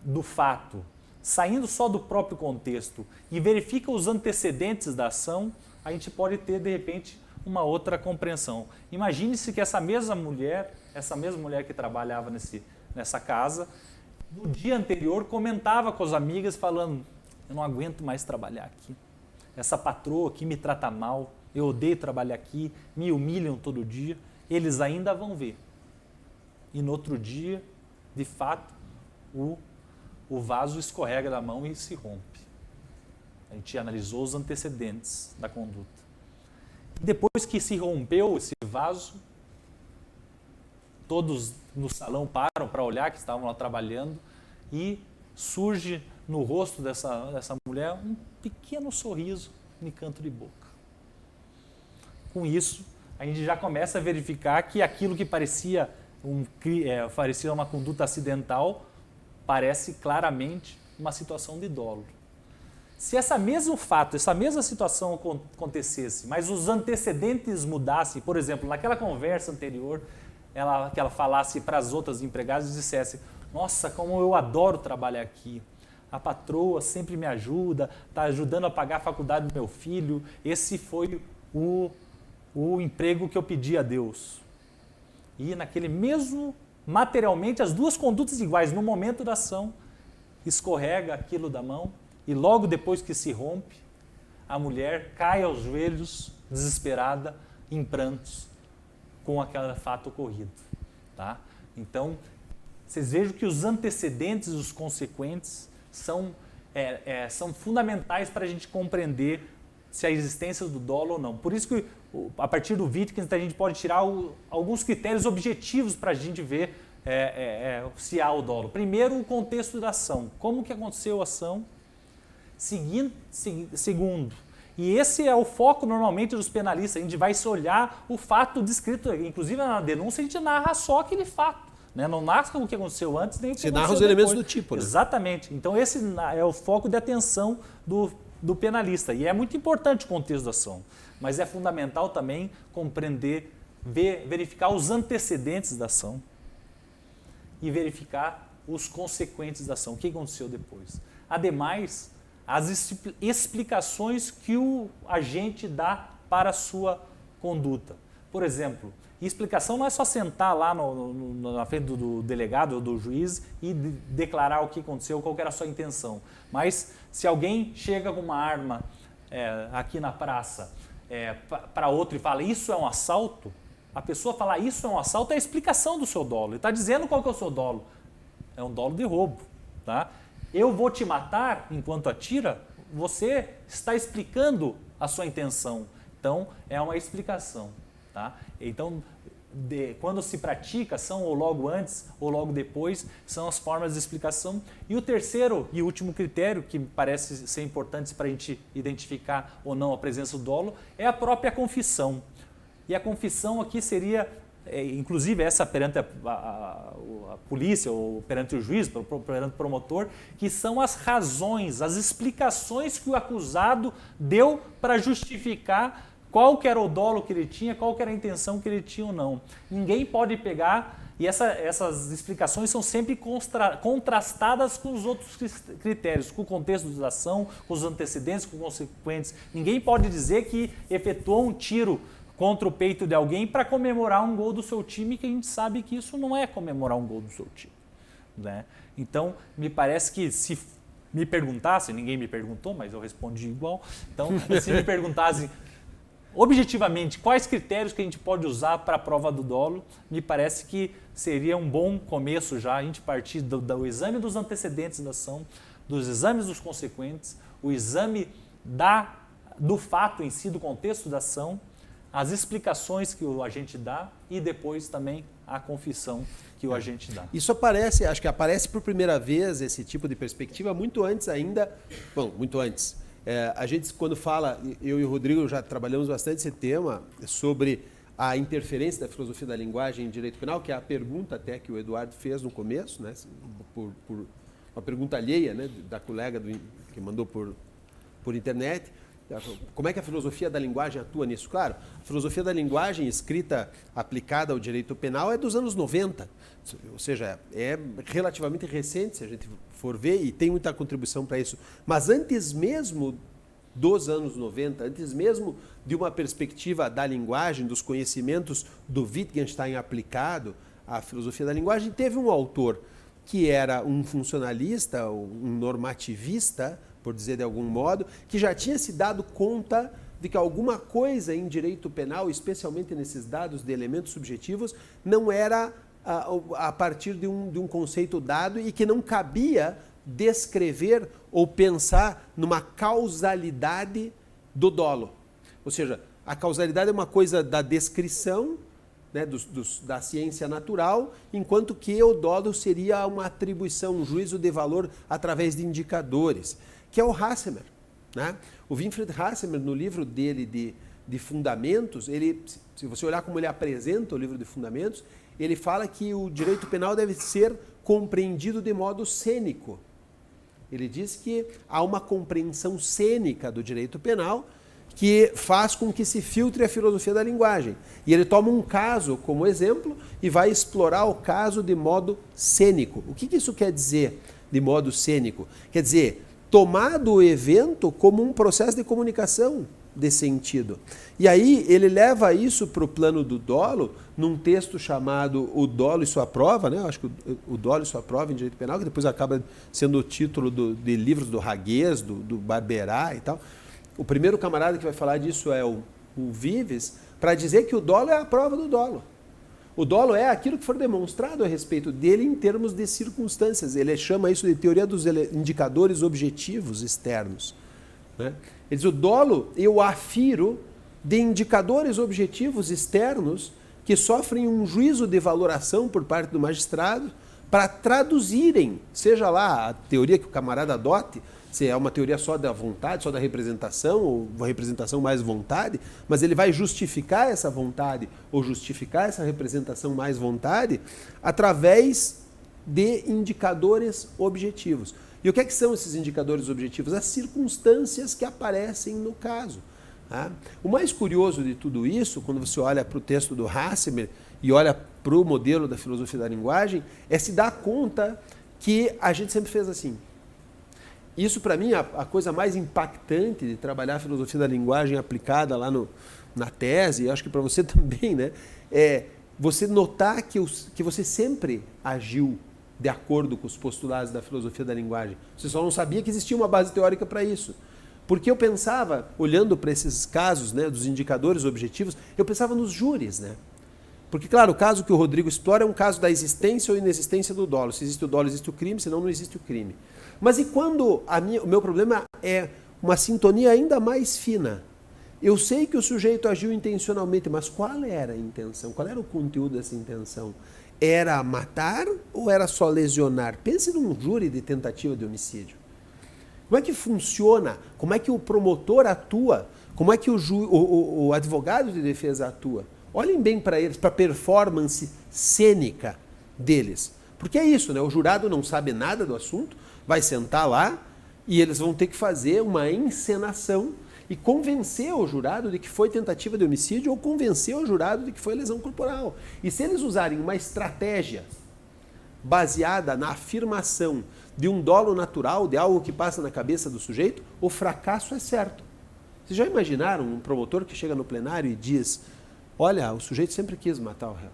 do fato, saindo só do próprio contexto e verifica os antecedentes da ação, a gente pode ter, de repente, uma outra compreensão. Imagine-se que essa mesma mulher que trabalhava nessa casa, no dia anterior comentava com as amigas falando: eu não aguento mais trabalhar aqui. Essa patroa aqui me trata mal, eu odeio trabalhar aqui, me humilham todo dia. Eles ainda vão ver. E no outro dia, de fato, o vaso escorrega da mão e se rompe. A gente analisou os antecedentes da conduta. Depois que se rompeu esse vaso, todos no salão param para olhar, que estavam lá trabalhando, e surge no rosto dessa mulher um pequeno sorriso no canto de boca. Com isso, a gente já começa a verificar que aquilo que parecia uma conduta acidental parece claramente uma situação de dolo. Se esse mesmo fato, essa mesma situação acontecesse, mas os antecedentes mudassem, por exemplo, naquela conversa anterior, que ela falasse para as outras empregadas e dissesse: nossa, como eu adoro trabalhar aqui, a patroa sempre me ajuda, está ajudando a pagar a faculdade do meu filho, esse foi o emprego que eu pedi a Deus. E naquele mesmo, materialmente, as duas condutas iguais, no momento da ação, escorrega aquilo da mão e logo depois que se rompe, a mulher cai aos joelhos, desesperada, em prantos, com aquele fato ocorrido. Tá? Então, vocês vejam que os antecedentes e os consequentes são fundamentais para a gente compreender se a existência do dolo ou não. Por isso que, a partir do Wittgenstein, a gente pode tirar alguns critérios objetivos para a gente ver se há o dolo. Primeiro, o contexto da ação. Como que aconteceu a ação? Segundo, e esse é o foco normalmente dos penalistas, a gente vai se olhar o fato descrito, inclusive na denúncia a gente narra só aquele fato, né? Não narra o que aconteceu antes, nem o que Você aconteceu narra os depois. elementos do tipo, né? Exatamente, então esse é o foco de atenção do penalista, e é muito importante o contexto da ação, mas é fundamental também compreender, verificar os antecedentes da ação e verificar os consequentes da ação, o que aconteceu depois. Ademais, as explicações que o agente dá para a sua conduta. Por exemplo, explicação não é só sentar lá na frente do delegado ou do juiz e declarar o que aconteceu, qual era a sua intenção. Mas se alguém chega com uma arma aqui na praça para outro e fala isso é um assalto, a pessoa falar isso é um assalto é a explicação do seu dolo. Ele está dizendo qual que é o seu dolo. É um dolo de roubo. Tá? Eu vou te matar enquanto atira, você está explicando a sua intenção. Então, é uma explicação. Tá? Então, quando se pratica ação, ou logo antes, ou logo depois, são as formas de explicação. E o terceiro e último critério, que parece ser importante para a gente identificar ou não a presença do dolo, é a própria confissão. E a confissão aqui seria, inclusive essa perante a polícia, ou perante o juiz, perante o promotor, que são as razões, as explicações que o acusado deu para justificar qual que era o dolo que ele tinha, qual que era a intenção que ele tinha ou não. Ninguém pode pegar, e essas explicações são sempre contrastadas com os outros critérios, com o contexto da ação, com os antecedentes, com os consequentes. Ninguém pode dizer que efetuou um tiro contra o peito de alguém para comemorar um gol do seu time, que a gente sabe que isso não é comemorar um gol do seu time. Né? Então, me parece que se me perguntassem, ninguém me perguntou, mas eu respondi igual, então se me perguntassem objetivamente quais critérios que a gente pode usar para a prova do dolo, me parece que seria um bom começo já a gente partir do exame dos antecedentes da ação, dos exames dos consequentes, o exame do fato em si, do contexto da ação, as explicações que o agente dá e depois também a confissão que o agente dá. Isso acho que aparece por primeira vez esse tipo de perspectiva muito antes ainda, muito antes. A gente quando fala, eu e o Rodrigo já trabalhamos bastante esse tema sobre a interferência da filosofia da linguagem em direito penal, que é a pergunta até que o Eduardo fez no começo, né, por uma pergunta alheia, né, da colega que mandou por internet. Como é que a filosofia da linguagem atua nisso? Claro, a filosofia da linguagem escrita, aplicada ao direito penal é dos anos 90, ou seja, é relativamente recente, se a gente for ver, e tem muita contribuição para isso. Mas antes mesmo dos anos 90, antes mesmo de uma perspectiva da linguagem, dos conhecimentos do Wittgenstein aplicado à filosofia da linguagem, teve um autor que era um funcionalista, um normativista, por dizer de algum modo, que já tinha se dado conta de que alguma coisa em direito penal, especialmente nesses dados de elementos subjetivos, não era a partir de um conceito dado e que não cabia descrever ou pensar numa causalidade do dolo. Ou seja, a causalidade é uma coisa da descrição, né, da ciência natural, enquanto que o dolo seria uma atribuição, um juízo de valor através de indicadores, que é o Hassemer. Né? O Winfried Hassemer, no livro dele de Fundamentos, se você olhar como ele apresenta o livro de Fundamentos, ele fala que o direito penal deve ser compreendido de modo cênico. Ele diz que há uma compreensão cênica do direito penal que faz com que se filtre a filosofia da linguagem. E ele toma um caso como exemplo e vai explorar o caso de modo cênico. O que isso quer dizer de modo cênico? Quer dizer, tomado o evento como um processo de comunicação de sentido. E aí ele leva isso para o plano do dolo, num texto chamado O Dolo e Sua Prova, né? Eu acho que o Dolo e Sua Prova em Direito Penal, que depois acaba sendo o título de livros do Raguês, do Barberá e tal. O primeiro camarada que vai falar disso é o Vives, para dizer que o dolo é a prova do dolo. O dolo é aquilo que for demonstrado a respeito dele em termos de circunstâncias. Ele chama isso de teoria dos indicadores objetivos externos. Né? Ele diz, o dolo eu afiro de indicadores objetivos externos que sofrem um juízo de valoração por parte do magistrado para traduzirem, seja lá a teoria que o camarada adote, se é uma teoria só da vontade, só da representação, ou uma representação mais vontade, mas ele vai justificar essa vontade ou justificar essa representação mais vontade através de indicadores objetivos. E o que são esses indicadores objetivos? As circunstâncias que aparecem no caso. Tá? O mais curioso de tudo isso, quando você olha para o texto do Hassemer e olha para o modelo da filosofia da linguagem, é se dar conta que a gente sempre fez assim. Isso, para mim, a coisa mais impactante de trabalhar a filosofia da linguagem aplicada lá na tese, e acho que para você também, né, é você notar que você sempre agiu de acordo com os postulados da filosofia da linguagem. Você só não sabia que existia uma base teórica para isso. Porque eu pensava, olhando para esses casos, né, dos indicadores objetivos, eu pensava nos júris, né? Porque, claro, o caso que o Rodrigo explora é um caso da existência ou inexistência do dolo. Se existe o dolo, existe o crime, senão não existe o crime. Mas e quando o meu problema é uma sintonia ainda mais fina? Eu sei que o sujeito agiu intencionalmente, mas qual era a intenção? Qual era o conteúdo dessa intenção? Era matar ou era só lesionar? Pense num júri de tentativa de homicídio. Como é que funciona? Como é que o promotor atua? Como é que o advogado de defesa atua? Olhem bem para eles, para a performance cênica deles. Porque é isso, né? O jurado não sabe nada do assunto, vai sentar lá e eles vão ter que fazer uma encenação e convencer o jurado de que foi tentativa de homicídio ou convencer o jurado de que foi lesão corporal. E se eles usarem uma estratégia baseada na afirmação de um dolo natural, de algo que passa na cabeça do sujeito, o fracasso é certo. Vocês já imaginaram um promotor que chega no plenário e diz, olha, o sujeito sempre quis matar o réu.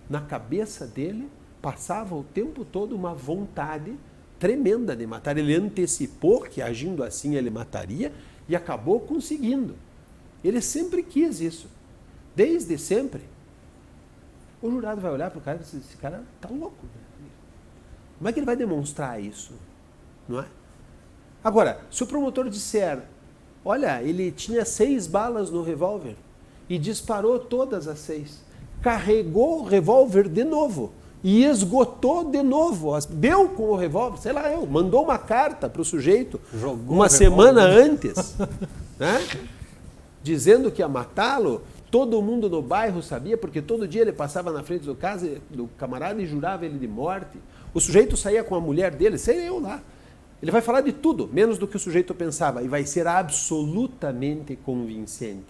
Na cabeça dele passava o tempo todo uma vontade tremenda de matar. Ele antecipou que agindo assim ele mataria e acabou conseguindo. Ele sempre quis isso. Desde sempre. O jurado vai olhar para o cara e dizer, esse cara está louco. Como é que ele vai demonstrar isso? Não é? Agora, se o promotor disser, olha, ele tinha 6 balas no revólver e disparou todas as 6, carregou o revólver de novo e esgotou de novo, deu com o revólver, sei lá, mandou uma carta para o sujeito uma semana antes, né? Dizendo que ia matá-lo. Todo mundo no bairro sabia, porque todo dia ele passava na frente do camarada e jurava ele de morte. O sujeito saía com a mulher dele, sei eu lá. Ele vai falar de tudo, menos do que o sujeito pensava, e vai ser absolutamente convincente.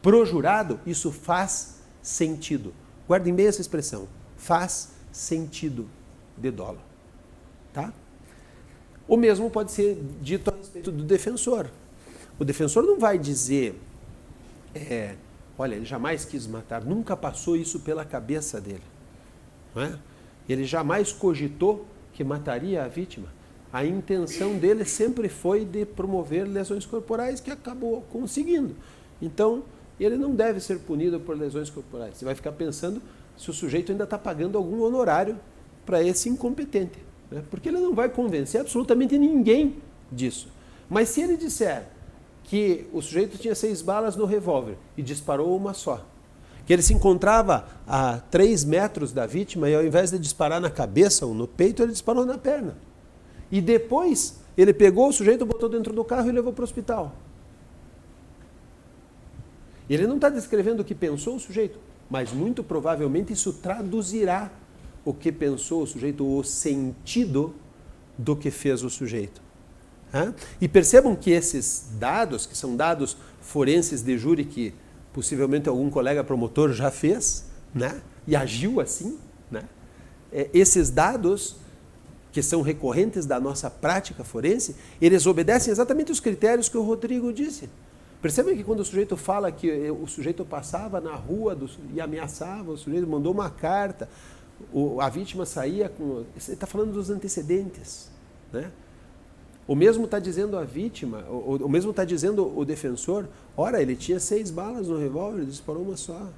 Pro jurado, isso faz sentido. Guardem bem essa expressão. Faz sentido de dolo. Tá? O mesmo pode ser dito a respeito do defensor. O defensor não vai dizer, olha, ele jamais quis matar, nunca passou isso pela cabeça dele. Não é? Ele jamais cogitou que mataria a vítima. A intenção dele sempre foi de promover lesões corporais que acabou conseguindo. Então, ele não deve ser punido por lesões corporais. Você vai ficar pensando se o sujeito ainda está pagando algum honorário para esse incompetente. Né? Porque ele não vai convencer absolutamente ninguém disso. Mas se ele disser que o sujeito tinha 6 balas no revólver e disparou uma só, que ele se encontrava a 3 metros da vítima e ao invés de disparar na cabeça ou no peito, ele disparou na perna. E depois ele pegou o sujeito, botou dentro do carro e levou para o hospital. Ele não está descrevendo o que pensou o sujeito, mas muito provavelmente isso traduzirá o que pensou o sujeito, o sentido do que fez o sujeito. E percebam que esses dados, que são dados forenses de júri que possivelmente algum colega promotor já fez, né? E agiu assim, né? Esses dados que são recorrentes da nossa prática forense, eles obedecem exatamente os critérios que o Rodrigo disse. Percebem que quando o sujeito fala que o sujeito passava na rua e ameaçava, o sujeito mandou uma carta, a vítima saía com... Ele está falando dos antecedentes, né? O mesmo está dizendo a vítima, o mesmo está dizendo o defensor, ora, ele tinha 6 balas no revólver, ele disparou uma só.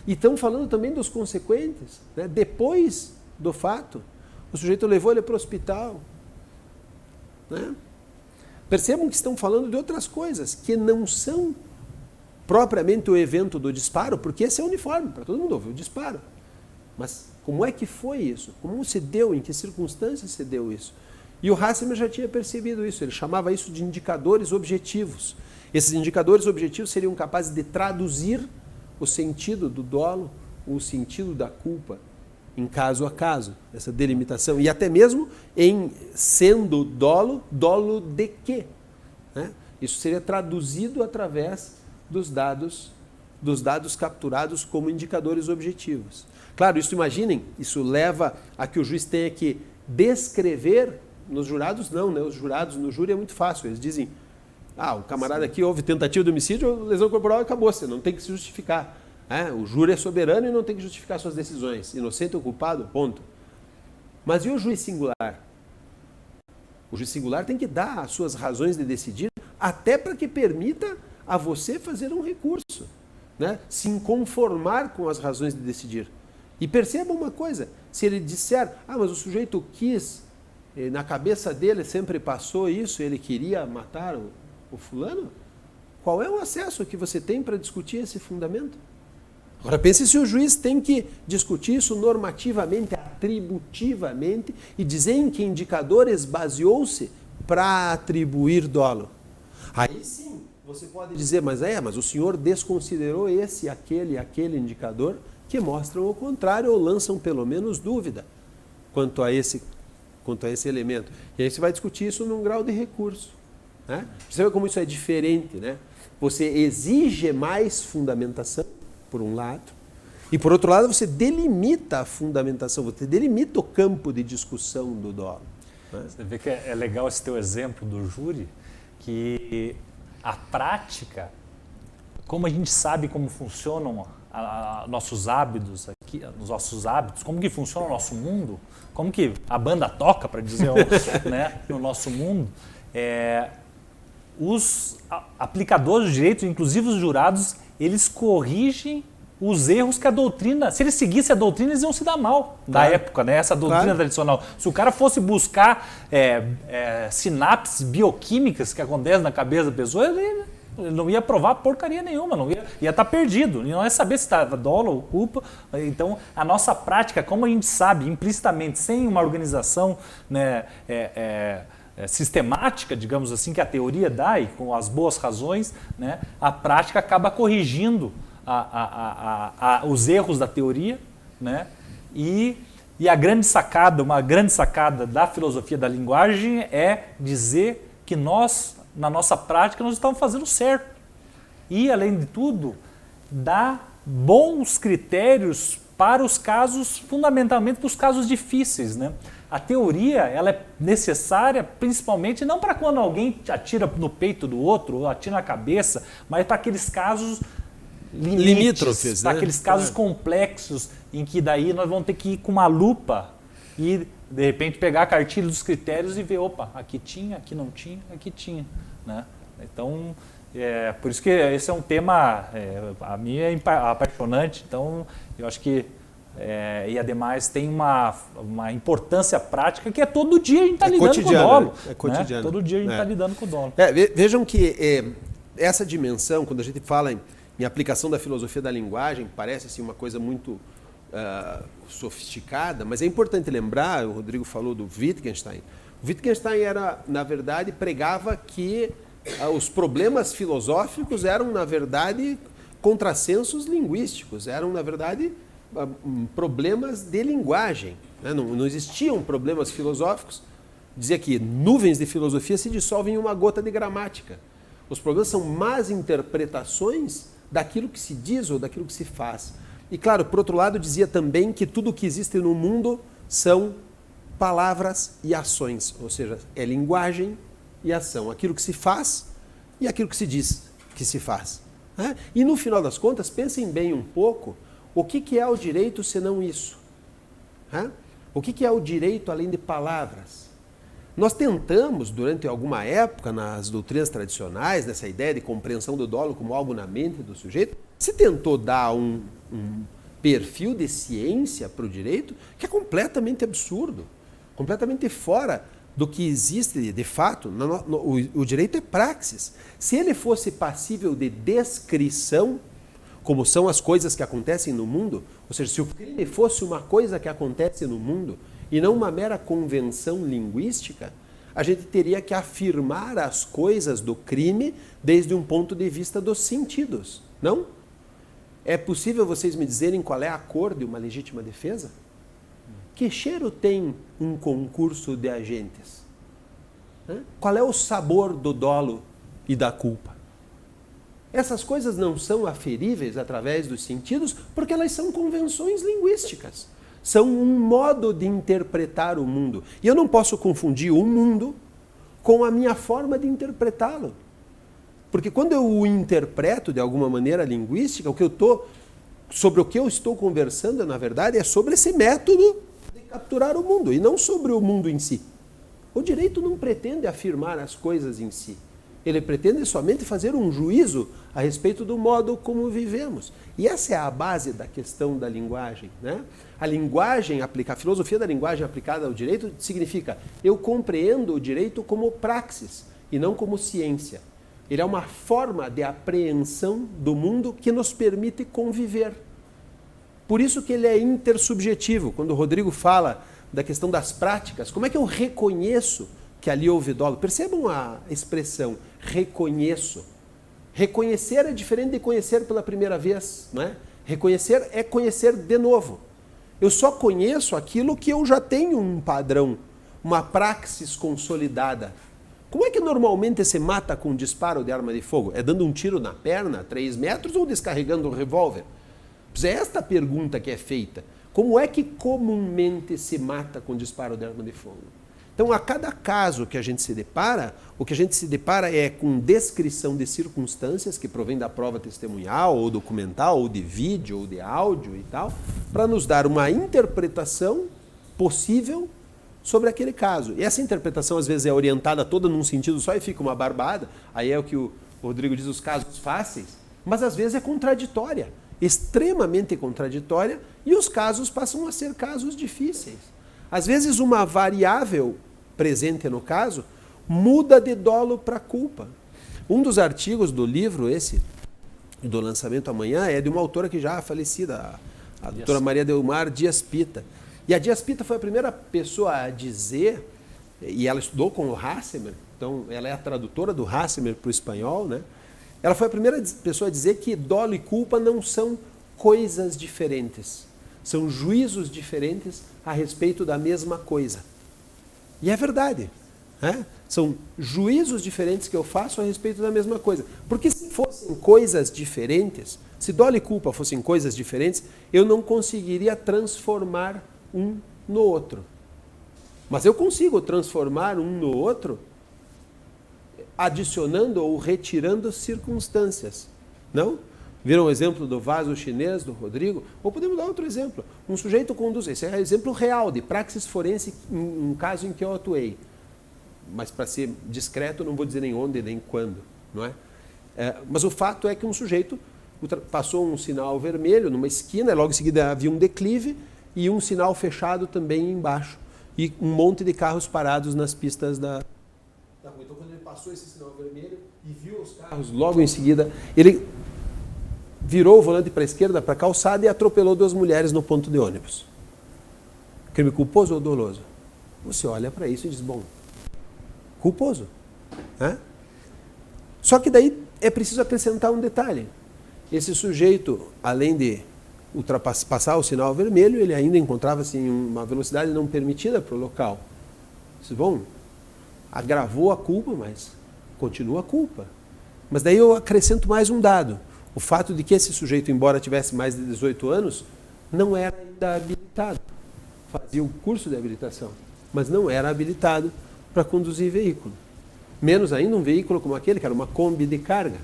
E estão falando também dos consequentes, né? Depois do fato, o sujeito levou ele para o hospital, né? Percebam que estão falando de outras coisas, que não são propriamente o evento do disparo, porque esse é uniforme, para todo mundo ouvir o disparo. Mas como é que foi isso? Como se deu? Em que circunstâncias se deu isso? E o Hassemer já tinha percebido isso, ele chamava isso de indicadores objetivos. Esses indicadores objetivos seriam capazes de traduzir o sentido do dolo, o sentido da culpa, em caso a caso, essa delimitação. E até mesmo em sendo dolo, dolo de quê? Né? Isso seria traduzido através dos dados capturados como indicadores objetivos. Claro, isso imaginem, isso leva a que o juiz tenha que descrever. Nos jurados não, né? Os jurados no júri é muito fácil, eles dizem, o camarada aqui houve tentativa de homicídio, lesão corporal e acabou, você não tem que se justificar. O júri é soberano e não tem que justificar suas decisões, inocente ou culpado, ponto. Mas e o juiz singular? O juiz singular tem que dar as suas razões de decidir, até para que permita a você fazer um recurso, né? Se inconformar com as razões de decidir. E perceba uma coisa, se ele disser, mas o sujeito quis, na cabeça dele sempre passou isso, ele queria matar o fulano, qual é o acesso que você tem para discutir esse fundamento? Agora pense se o juiz tem que discutir isso normativamente, atributivamente, e dizer em que indicadores baseou-se para atribuir dolo. Aí sim, você pode dizer, mas o senhor desconsiderou esse, aquele indicador que mostram o contrário ou lançam pelo menos dúvida quanto a esse elemento. E aí você vai discutir isso num grau de recurso, né? Perceba como isso é diferente, né? Você exige mais fundamentação, por um lado, e por outro lado você delimita a fundamentação, você delimita o campo de discussão do dolo, né? Você vê que é legal esse teu exemplo do júri, que a prática, como a gente sabe como funcionam nossos hábitos aqui, os nossos hábitos, como que funciona o nosso mundo, como que a banda toca, para dizer, né, no nosso mundo, os aplicadores de direito, inclusive os jurados, eles corrigem os erros que a doutrina, se eles seguissem a doutrina, eles iam se dar mal da época, né? Essa doutrina tradicional. Se o cara fosse buscar sinapses bioquímicas que acontecem na cabeça da pessoa, ele não ia provar porcaria nenhuma, ia estar perdido, e não ia saber se estava dolo ou culpa. Então, a nossa prática, como a gente sabe, implicitamente, sem uma organização, né, sistemática, digamos assim, que a teoria dá, e com as boas razões, né, a prática acaba corrigindo os erros da teoria, né, e a grande sacada, uma grande sacada da filosofia da linguagem é dizer que nós, na nossa prática, nós estamos fazendo certo. E, além de tudo, dá bons critérios para os casos, fundamentalmente para os casos difíceis, né? A teoria, ela é necessária principalmente não para quando alguém atira no peito do outro ou atira na cabeça, mas para aqueles casos limítrofes, para aqueles casos complexos em que daí nós vamos ter que ir com uma lupa e de repente pegar a cartilha dos critérios e ver, opa, aqui tinha, aqui não tinha, aqui tinha, né? Então, por isso que esse é um tema, a mim é apaixonante, então eu acho que e ademais tem uma importância prática que é todo dia a gente está lidando com o dolo. É cotidiano. Né? Todo dia a gente está lidando com o dolo. Vejam que essa dimensão, quando a gente fala em aplicação da filosofia da linguagem, parece assim, uma coisa muito sofisticada, mas é importante lembrar, o Rodrigo falou do Wittgenstein. O Wittgenstein era, na verdade, pregava que os problemas filosóficos eram, na verdade, contrassensos linguísticos, eram, na verdade, problemas de linguagem. Né? Não existiam problemas filosóficos. Dizia que nuvens de filosofia se dissolvem em uma gota de gramática. Os problemas são más interpretações daquilo que se diz ou daquilo que se faz. E, claro, por outro lado, dizia também que tudo o que existe no mundo são palavras e ações, ou seja, é linguagem e ação, aquilo que se faz e aquilo que se diz que se faz. Né? E, no final das contas, pensem bem um pouco, o que é o direito senão isso? Né? O que é o direito além de palavras? Nós tentamos, durante alguma época, nas doutrinas tradicionais, nessa ideia de compreensão do dolo como algo na mente do sujeito, se tentou dar um perfil de ciência para o direito que é completamente absurdo, completamente fora do que existe de fato. O direito é praxis. Se ele fosse passível de descrição, como são as coisas que acontecem no mundo, ou seja, se o crime fosse uma coisa que acontece no mundo e não uma mera convenção linguística, a gente teria que afirmar as coisas do crime desde um ponto de vista dos sentidos, não? É possível vocês me dizerem qual é a cor de uma legítima defesa? Que cheiro tem um concurso de agentes? Qual é o sabor do dolo e da culpa? Essas coisas não são aferíveis através dos sentidos porque elas são convenções linguísticas. São um modo de interpretar o mundo. E eu não posso confundir o mundo com a minha forma de interpretá-lo. Porque quando eu o interpreto de alguma maneira linguística, sobre o que eu estou conversando, na verdade, é sobre esse método de capturar o mundo, e não sobre o mundo em si. O direito não pretende afirmar as coisas em si. Ele pretende somente fazer um juízo a respeito do modo como vivemos. E essa é a base da questão da linguagem, né? A filosofia da linguagem aplicada ao direito significa eu compreendo o direito como praxis e não como ciência. Ele é uma forma de apreensão do mundo que nos permite conviver. Por isso que ele é intersubjetivo. Quando o Rodrigo fala da questão das práticas, como é que eu reconheço que ali houve dolo? Percebam a expressão, reconheço. Reconhecer é diferente de conhecer pela primeira vez, não é? Reconhecer é conhecer de novo. Eu só conheço aquilo que eu já tenho um padrão, uma praxis consolidada. Como é que normalmente se mata com um disparo de arma de fogo? É dando um tiro na perna, 3 metros, ou descarregando um revólver? É esta a pergunta que é feita. Como é que comumente se mata com disparo de arma de fogo? Então, a cada caso que a gente se depara, o que a gente se depara é com descrição de circunstâncias que provém da prova testemunhal, ou documental, ou de vídeo, ou de áudio e tal, para nos dar uma interpretação possível sobre aquele caso. E essa interpretação, às vezes, é orientada toda num sentido só e fica uma barbada. Aí é o que o Rodrigo diz, os casos fáceis. Mas, às vezes, é contraditória, extremamente contraditória, e os casos passam a ser casos difíceis. Às vezes, uma variável presente no caso muda de dolo para culpa. Um dos artigos do livro, esse, do lançamento amanhã, é de uma autora que já é falecida, a doutora Maria Delmar Dias Pita. E a Dias Pita foi a primeira pessoa a dizer, e ela estudou com o Hassemer, então ela é a tradutora do Hassemer para o espanhol, né? Ela foi a primeira pessoa a dizer que dolo e culpa não são coisas diferentes, são juízos diferentes a respeito da mesma coisa. E é verdade, né? São juízos diferentes que eu faço a respeito da mesma coisa. Porque se fossem coisas diferentes, se dolo e culpa fossem coisas diferentes, eu não conseguiria transformar um no outro. Mas eu consigo transformar um no outro adicionando ou retirando circunstâncias. Não? Viram o exemplo do vaso chinês do Rodrigo? Ou podemos dar outro exemplo. Um sujeito conduz, esse é um exemplo real de praxis forense em um caso em que eu atuei. Mas para ser discreto não vou dizer nem onde nem quando, não é? Mas o fato é que um sujeito passou um sinal vermelho numa esquina, logo em seguida havia um declive e um sinal fechado também embaixo. E um monte de carros parados nas pistas da rua. Então quando ele passou esse sinal vermelho e viu os carros logo em seguida, ele virou o volante para a esquerda, para a calçada e atropelou 2 mulheres no ponto de ônibus. Crime culposo ou doloso? Você olha para isso e diz, bom, culposo. Né? Só que daí é preciso acrescentar um detalhe. Esse sujeito, além de passar o sinal vermelho, ele ainda encontrava-se em uma velocidade não permitida para o local. Bom, agravou a culpa, mas continua a culpa. Mas daí eu acrescento mais um dado. O fato de que esse sujeito, embora tivesse mais de 18 anos, não era ainda habilitado. Fazia o curso de habilitação, mas não era habilitado para conduzir veículo. Menos ainda um veículo como aquele, que era uma Kombi de carga,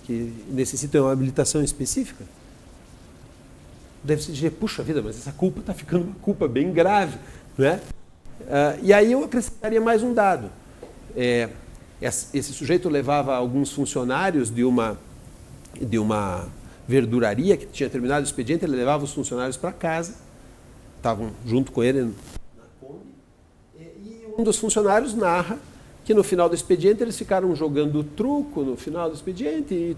que necessita uma habilitação específica. Deve se dizer, puxa vida, mas essa culpa está ficando uma culpa bem grave. Né? E aí eu acrescentaria mais um dado. Esse sujeito levava alguns funcionários de uma verduraria que tinha terminado o expediente, ele levava os funcionários para casa, estavam junto com ele na Kombi, e um dos funcionários narra que no final do expediente eles ficaram jogando truco no final do expediente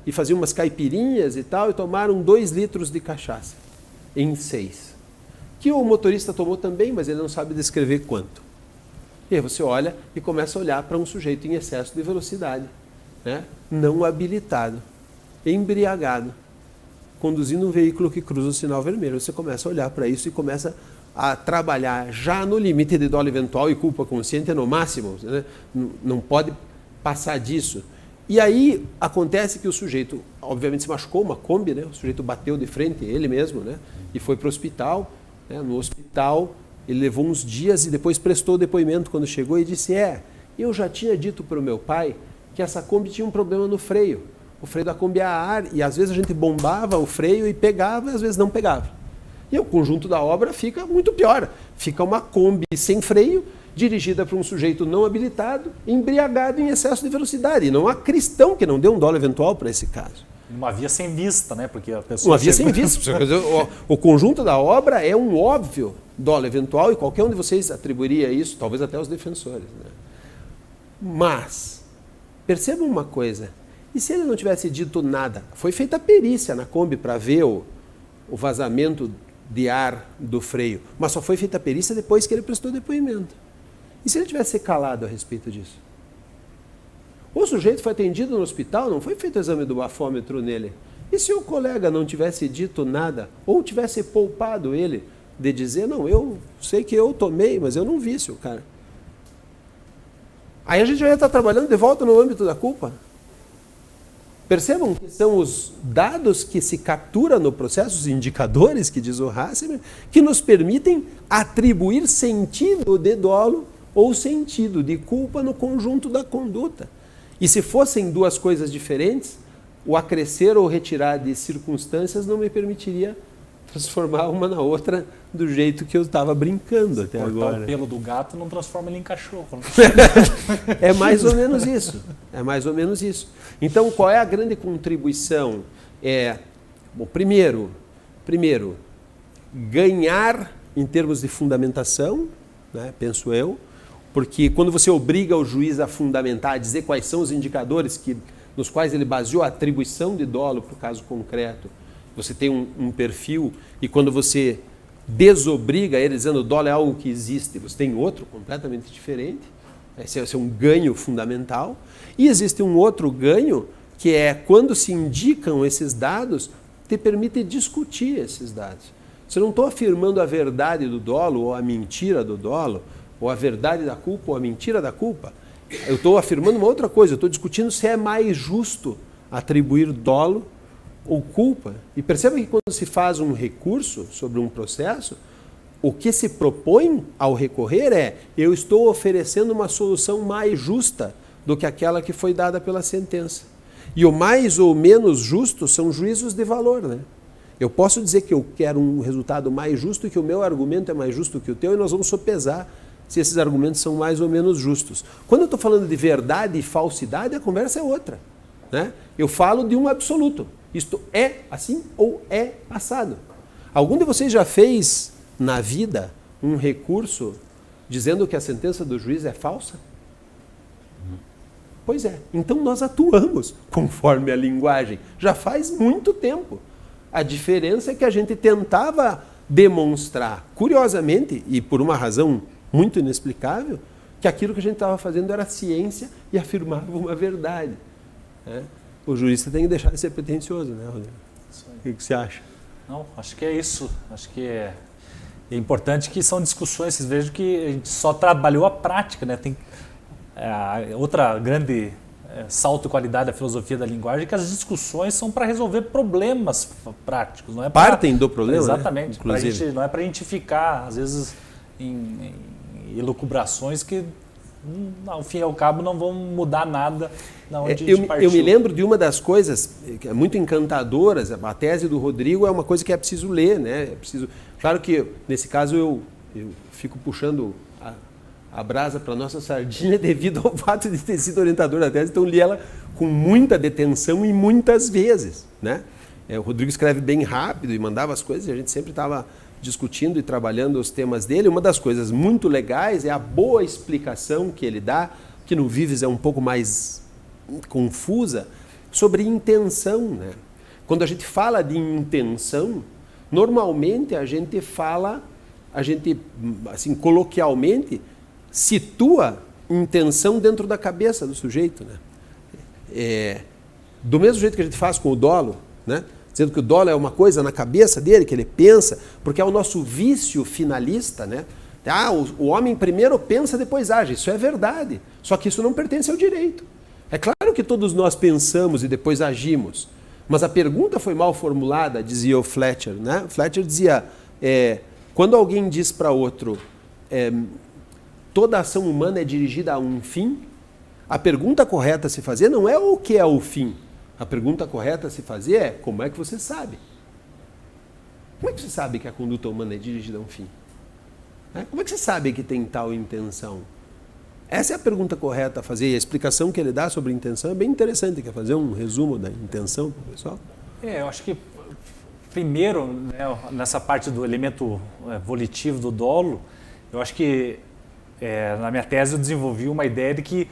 e faziam umas caipirinhas e tal, e tomaram 2 litros de cachaça em 6. Que o motorista tomou também, mas ele não sabe descrever quanto. E aí você olha e começa a olhar para um sujeito em excesso de velocidade, né? Não habilitado, embriagado, conduzindo um veículo que cruza o sinal vermelho. Você começa a olhar para isso e começa a trabalhar já no limite de dolo eventual e culpa consciente no máximo, né? Não pode passar disso. E aí acontece que o sujeito, obviamente, se machucou, uma Kombi, né? O sujeito bateu de frente, ele mesmo, né? E foi para o hospital. Né? No hospital, ele levou uns dias e depois prestou o depoimento quando chegou e disse, eu já tinha dito para o meu pai que essa Kombi tinha um problema no freio. O freio da Kombi é a ar e às vezes a gente bombava o freio e pegava e às vezes não pegava. E o conjunto da obra fica muito pior. Fica uma Kombi sem freio, dirigida por um sujeito não habilitado, embriagado em excesso de velocidade. E não há cristão que não dê um dolo eventual para esse caso. Uma via sem vista, né? Porque a pessoa uma via sem vista. O conjunto da obra é um óbvio dolo eventual e qualquer um de vocês atribuiria isso, talvez até os defensores. Né? Mas, percebam uma coisa. E se ele não tivesse dito nada? Foi feita a perícia na Kombi para ver o vazamento de ar do freio, mas só foi feita a perícia depois que ele prestou depoimento. E se ele tivesse calado a respeito disso? O sujeito foi atendido no hospital, não foi feito o exame do bafômetro nele. E se o colega não tivesse dito nada, ou tivesse poupado ele de dizer, não, eu sei que eu tomei, mas eu não vi, seu cara. Aí a gente já está trabalhando de volta no âmbito da culpa. Percebam que são os dados que se captura no processo, os indicadores, que diz o Hassemer, que nos permitem atribuir sentido de dolo ou sentido de culpa no conjunto da conduta. E se fossem 2 coisas diferentes, o acrescer ou retirar de circunstâncias não me permitiria transformar uma na outra do jeito que eu estava brincando até agora. O pelo do gato não transforma ele em cachorro. É mais ou menos isso. É mais ou menos isso. Então, qual é a grande contribuição? Bom, primeiro, ganhar em termos de fundamentação, né, penso eu, porque quando você obriga o juiz a fundamentar, a dizer quais são os indicadores nos quais ele baseou a atribuição de dolo para o caso concreto, você tem um perfil, e quando você desobriga ele dizendo dolo é algo que existe, você tem outro completamente diferente. Esse é um ganho fundamental. E existe um outro ganho, que é quando se indicam esses dados, te permite discutir esses dados. Se eu não estou afirmando a verdade do dolo ou a mentira do dolo, ou a verdade da culpa ou a mentira da culpa, eu estou afirmando uma outra coisa, eu estou discutindo se é mais justo atribuir dolo ou culpa. E perceba que quando se faz um recurso sobre um processo, o que se propõe ao recorrer é, eu estou oferecendo uma solução mais justa do que aquela que foi dada pela sentença. E o mais ou menos justo são juízos de valor, né? Eu posso dizer que eu quero um resultado mais justo e que o meu argumento é mais justo que o teu, e nós vamos sopesar se esses argumentos são mais ou menos justos. Quando eu estou falando de verdade e falsidade, a conversa é outra, né? Eu falo de um absoluto. Isto é assim ou é assado. Algum de vocês já fez na vida um recurso dizendo que a sentença do juiz é falsa? Pois é, então nós atuamos conforme a linguagem, já faz muito tempo. A diferença é que a gente tentava demonstrar, curiosamente, e por uma razão muito inexplicável, que aquilo que a gente estava fazendo era ciência e afirmava uma verdade. Né? O jurista tem que deixar de ser pretencioso, né, Rodrigo? O que você acha? Não, acho que é isso. Acho que é importante que são discussões. Vocês vejam que a gente só trabalhou a prática, né? Tem outra grande salto de qualidade da filosofia da linguagem é que as discussões são para resolver problemas práticos, não é pra, partem do problema, exatamente. Né? Gente, não é para a gente ficar às vezes em elucubrações que ao fim e ao cabo não vão mudar nada da onde a gente partiu. Eu me lembro de uma das coisas que é muito encantadoras, a tese do Rodrigo é uma coisa que é preciso ler, né? É preciso, claro que nesse caso eu fico puxando a brasa para nossa sardinha devido ao fato de ter sido orientador da tese, então li ela com muita detenção e muitas vezes, né? O Rodrigo escreve bem rápido e mandava as coisas e a gente sempre estava discutindo e trabalhando os temas dele. Uma das coisas muito legais é a boa explicação que ele dá, que no Vives é um pouco mais confusa, sobre intenção, né? Quando a gente fala de intenção, normalmente a gente assim, coloquialmente, situa intenção dentro da cabeça do sujeito, né? Do mesmo jeito que a gente faz com o dolo, né? Dizendo que o dolo é uma coisa na cabeça dele, que ele pensa, porque é o nosso vício finalista, né? O homem primeiro pensa, depois age. Isso é verdade, só que isso não pertence ao direito. É claro que todos nós pensamos e depois agimos, mas a pergunta foi mal formulada, dizia o Fletcher, né? O Fletcher dizia, quando alguém diz para outro, toda ação humana é dirigida a um fim, a pergunta correta a se fazer não é o que é o fim. A pergunta correta a se fazer é, como é que você sabe? Como é que você sabe que a conduta humana é dirigida a um fim? Como é que você sabe que tem tal intenção? Essa é a pergunta correta a fazer, e a explicação que ele dá sobre intenção é bem interessante. Quer fazer um resumo da intenção para o pessoal? Eu acho que, primeiro, né, nessa parte do elemento volitivo do dolo, eu acho que, na minha tese, eu desenvolvi uma ideia de que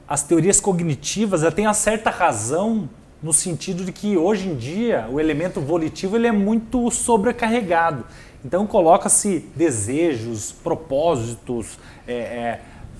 as teorias cognitivas têm uma certa razão no sentido de que, hoje em dia, o elemento volitivo ele é muito sobrecarregado. Então, coloca-se desejos, propósitos,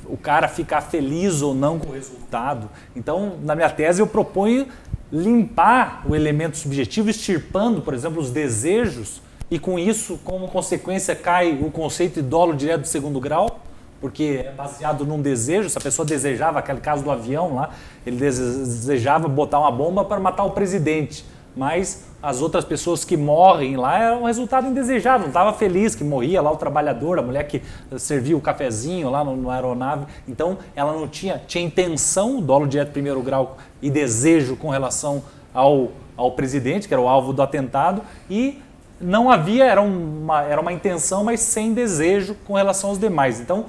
o cara ficar feliz ou não com o resultado. Então, na minha tese, eu proponho limpar o elemento subjetivo, extirpando, por exemplo, os desejos, e com isso, como consequência, cai o conceito de dolo direto do segundo grau, porque é baseado num desejo. Se a pessoa desejava, aquele caso do avião lá, ele desejava botar uma bomba para matar o presidente, mas as outras pessoas que morrem lá é um resultado indesejado, não estava feliz que morria lá o trabalhador, a mulher que servia o cafezinho lá na aeronave. Então ela não tinha intenção, dolo direto primeiro grau e desejo com relação ao presidente, que era o alvo do atentado, e não havia, era uma intenção, mas sem desejo com relação aos demais. Então,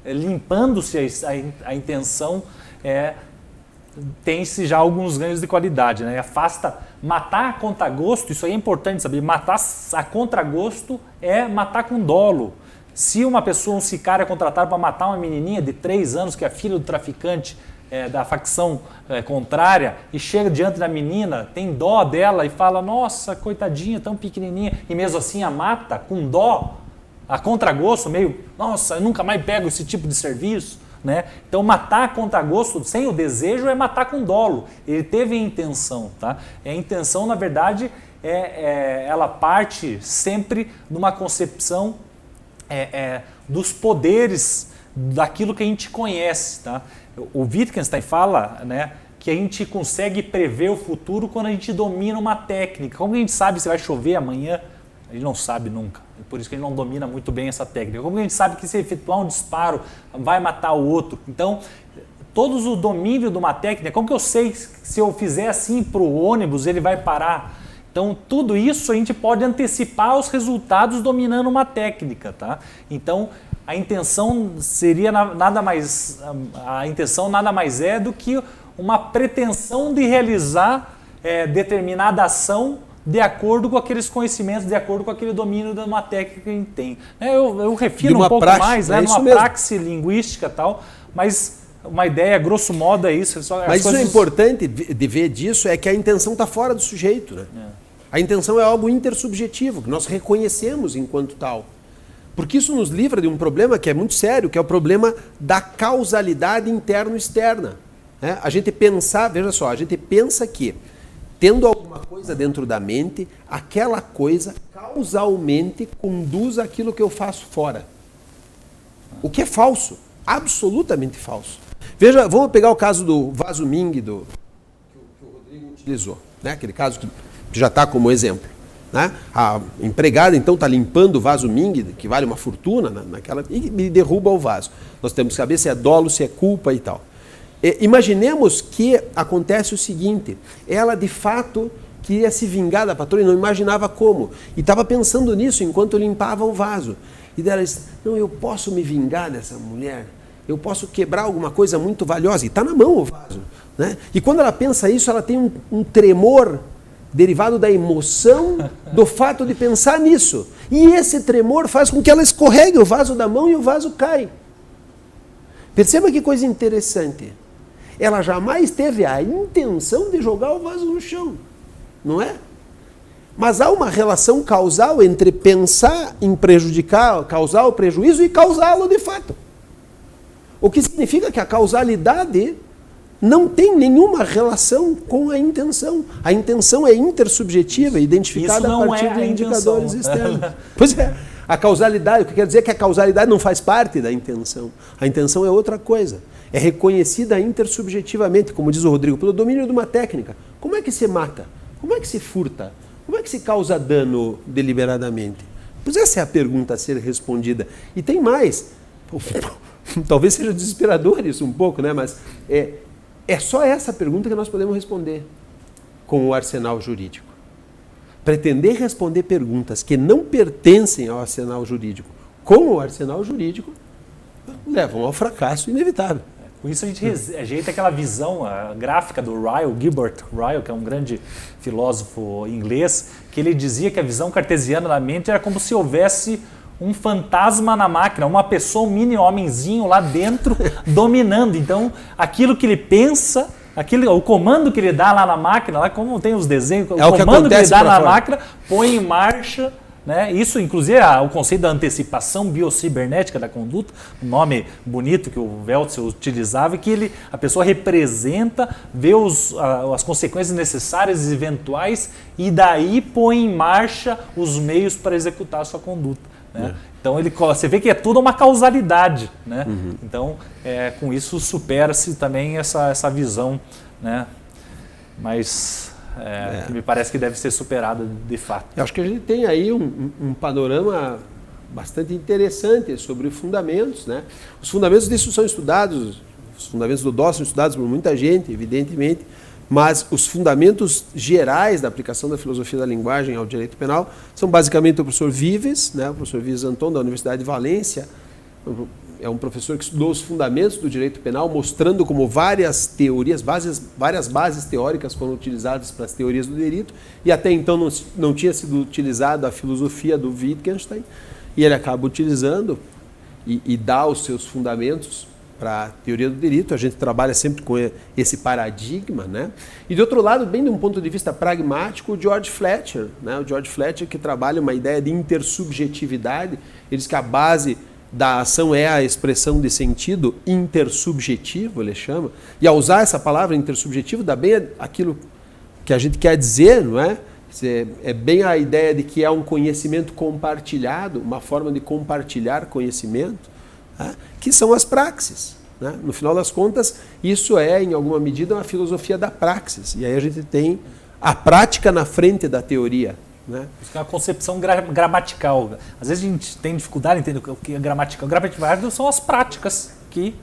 limpando-se a intenção, tem-se já alguns ganhos de qualidade, né? Matar a contragosto, isso aí é importante saber, matar a contragosto é matar com dolo. Se uma pessoa, um sicário, é contratado para matar uma menininha de 3 anos, que é filha do traficante da facção contrária, e chega diante da menina, tem dó dela e fala, nossa, coitadinha, tão pequenininha, e mesmo assim a mata com dó, a contragosto, meio, nossa, eu nunca mais pego esse tipo de serviço, né? Então, matar a contragosto sem o desejo é matar com dolo. Ele teve a intenção, tá? A intenção, na verdade, ela parte sempre de uma concepção dos poderes daquilo que a gente conhece, tá? O Wittgenstein fala, né, que a gente consegue prever o futuro quando a gente domina uma técnica. Como a gente sabe se vai chover amanhã? A gente não sabe nunca. Por isso que a gente não domina muito bem essa técnica. Como a gente sabe que se efetuar um disparo vai matar o outro? Então, todos o domínio de uma técnica, como que eu sei se eu fizer assim para o ônibus ele vai parar? Então, tudo isso a gente pode antecipar os resultados dominando uma técnica, tá? Então, a intenção seria nada mais é do que uma pretensão de realizar determinada ação de acordo com aqueles conhecimentos, de acordo com aquele domínio de uma técnica que a gente tem. Eu refiro um pouco mais, numa praxe linguística e tal, mas uma ideia, grosso modo, é isso. Mas isso é importante de ver disso, é que a intenção está fora do sujeito. Né? A intenção é algo intersubjetivo, que nós reconhecemos enquanto tal. Porque isso nos livra de um problema que é muito sério, que é o problema da causalidade interno-externa. Né? A gente pensar, veja só, a gente pensa que, tendo alguma coisa dentro da mente, aquela coisa causalmente conduz àquilo que eu faço fora. O que é falso, absolutamente falso. Veja, vamos pegar o caso do vaso Ming que o Rodrigo utilizou, né? Aquele caso que já está como exemplo. Né? A empregada então está limpando o vaso Ming, que vale uma fortuna naquela, e derruba o vaso. Nós temos que saber se é dolo, se é culpa e tal. Imaginemos que acontece o seguinte, ela de fato queria se vingar da patroa e não imaginava como. E estava pensando nisso enquanto limpava o vaso. E dela disse, não, eu posso me vingar dessa mulher, eu posso quebrar alguma coisa muito valiosa. E está na mão o vaso. Né? E quando ela pensa isso, ela tem um tremor derivado da emoção do fato de pensar nisso. E esse tremor faz com que ela escorregue o vaso da mão e o vaso cai. Perceba que coisa interessante. Ela jamais teve a intenção de jogar o vaso no chão, não é? Mas há uma relação causal entre pensar em prejudicar, causar o prejuízo e causá-lo de fato. O que significa que a causalidade não tem nenhuma relação com a intenção. A intenção é intersubjetiva, identificada a partir de indicadores externos. Pois é, a causalidade, o que quer dizer que a causalidade não faz parte da intenção. A intenção é outra coisa. É reconhecida intersubjetivamente, como diz o Rodrigo, pelo domínio de uma técnica. Como é que se mata? Como é que se furta? Como é que se causa dano deliberadamente? Pois essa é a pergunta a ser respondida. E tem mais. Talvez seja desesperador isso um pouco, né? Mas é só essa pergunta que nós podemos responder com o arsenal jurídico. Pretender responder perguntas que não pertencem ao arsenal jurídico com o arsenal jurídico levam ao fracasso inevitável. Com isso a gente rejeita aquela visão gráfica do Gilbert Ryle, que é um grande filósofo inglês, que ele dizia que a visão cartesiana da mente era como se houvesse um fantasma na máquina, uma pessoa, um mini homenzinho lá dentro dominando. Então, aquilo que ele pensa, o comando que ele dá lá na máquina, lá como tem os desenhos, o comando que ele dá na máquina, põe em marcha. Né? Isso, inclusive, o conceito da antecipação biocibernética da conduta, um nome bonito que o Weltzer utilizava, que a pessoa representa, vê as consequências necessárias e eventuais e daí põe em marcha os meios para executar a sua conduta. Né? Então, você vê que é tudo uma causalidade. Né? Então, com isso supera-se também essa visão, né? Mas que me parece que deve ser superada de fato. Eu acho que a gente tem aí um panorama bastante interessante sobre fundamentos. Né? Os fundamentos disso são estudados, os fundamentos do DOS são estudados por muita gente, evidentemente, mas os fundamentos gerais da aplicação da filosofia da linguagem ao direito penal são basicamente o professor Vives, né? O professor Vives Antônio, da Universidade de Valência, é um professor que estudou os fundamentos do direito penal, mostrando como várias teorias, várias bases teóricas foram utilizadas para as teorias do direito, e até então não tinha sido utilizada a filosofia do Wittgenstein, e ele acaba utilizando e dá os seus fundamentos para a teoria do direito. A gente trabalha sempre com esse paradigma, né? E de outro lado, bem de um ponto de vista pragmático, o George Fletcher, né? O George Fletcher, que trabalha uma ideia de intersubjetividade, ele diz que a base da ação é a expressão de sentido intersubjetivo, ele chama, e ao usar essa palavra intersubjetivo dá bem aquilo que a gente quer dizer, não é? É bem a ideia de que é um conhecimento compartilhado, uma forma de compartilhar conhecimento, tá? Que são as praxes. Né? No final das contas, isso é, em alguma medida, uma filosofia da praxis, e aí a gente tem a prática na frente da teoria. Né? Isso é uma concepção gramatical. Às vezes a gente tem dificuldade em entender o que é gramatical. Gramatical são as práticas, que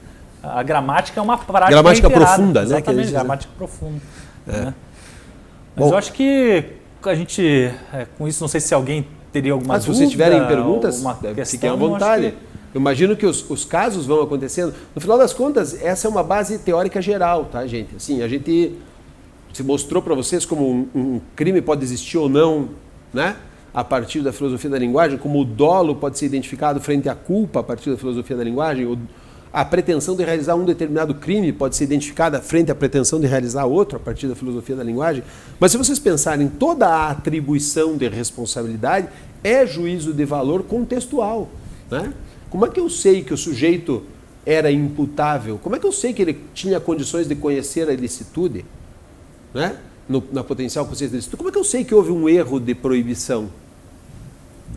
a gramática é uma prática gramática inteirada. Profunda, né? Exatamente, gramática profunda. Né? Mas eu acho que a gente, com isso, não sei se alguém teria alguma dúvida. Se vocês tiverem perguntas, fiquem à vontade. Eu imagino que os casos vão acontecendo. No final das contas, essa é uma base teórica geral, tá, gente? Assim, a gente se mostrou para vocês como um crime pode existir ou não, né? A partir da filosofia da linguagem, como o dolo pode ser identificado frente à culpa a partir da filosofia da linguagem, a pretensão de realizar um determinado crime pode ser identificada frente à pretensão de realizar outro, a partir da filosofia da linguagem. Mas se vocês pensarem, toda a atribuição de responsabilidade é juízo de valor contextual, né? Como é que eu sei que o sujeito era imputável? Como é que eu sei que ele tinha condições de conhecer a ilicitude, né? Na potencial consciência de ilicitude? Como é que eu sei que houve um erro de proibição?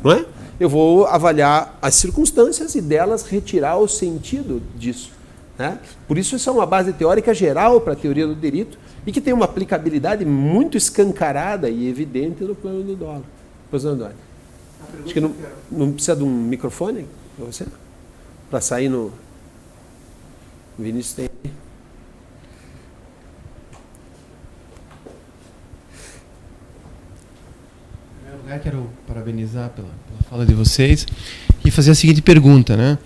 Não é? Eu vou avaliar as circunstâncias e delas retirar o sentido disso, né? Por isso, isso é uma base teórica geral para a teoria do direito e que tem uma aplicabilidade muito escancarada e evidente no plano do dolo. Pois não, André? Acho que não precisa de um microfone para você? Para sair no... O Vinícius tem... Quero parabenizar pela fala de vocês e fazer a seguinte pergunta, né?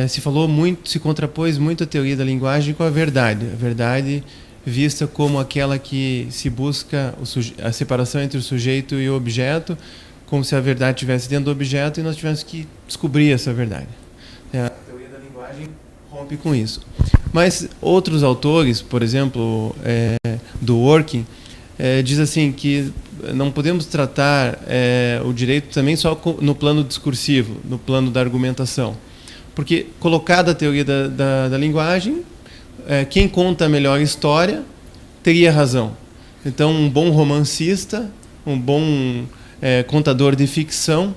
Se falou muito, se contrapôs muito a teoria da linguagem com a verdade vista como aquela que se busca a separação entre o sujeito e o objeto, como se a verdade estivesse dentro do objeto e nós tivéssemos que descobrir essa verdade. A teoria da linguagem rompe com isso. Mas outros autores, por exemplo, do Working, diz assim que não podemos tratar o direito também só no plano discursivo, no plano da argumentação. Porque, colocada a teoria da linguagem, quem conta a melhor história teria razão. Então, um bom romancista, um bom contador de ficção,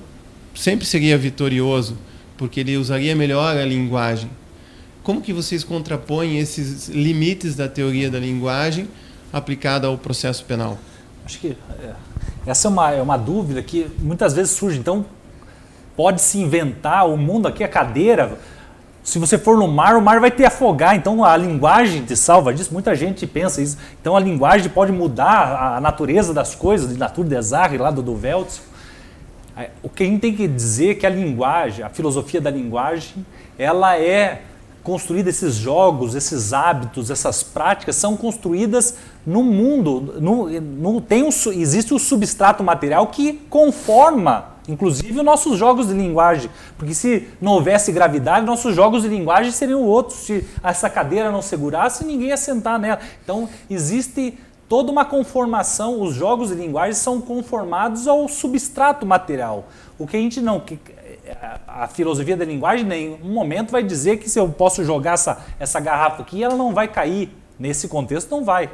sempre seria vitorioso, porque ele usaria melhor a linguagem. Como que vocês contrapõem esses limites da teoria da linguagem aplicada ao processo penal? Acho que essa é uma dúvida que muitas vezes surge. Então, pode-se inventar o mundo aqui, a cadeira. Se você for no mar, o mar vai te afogar. Então, a linguagem te salva disso. Muita gente pensa isso. Então, a linguagem pode mudar a natureza das coisas, de Natur des Arts, lá do Weltzio. O que a gente tem que dizer é que a linguagem, a filosofia da linguagem, ela é construída, esses jogos, esses hábitos, essas práticas são construídas no mundo. Existe o substrato material que conforma, inclusive, os nossos jogos de linguagem. Porque se não houvesse gravidade, nossos jogos de linguagem seriam outros. Se essa cadeira não segurasse, ninguém ia sentar nela. Então, existe toda uma conformação, os jogos de linguagem são conformados ao substrato material. O que a gente não... A filosofia da linguagem em nenhum momento vai dizer que se eu posso jogar essa garrafa aqui, ela não vai cair. Nesse contexto, não vai.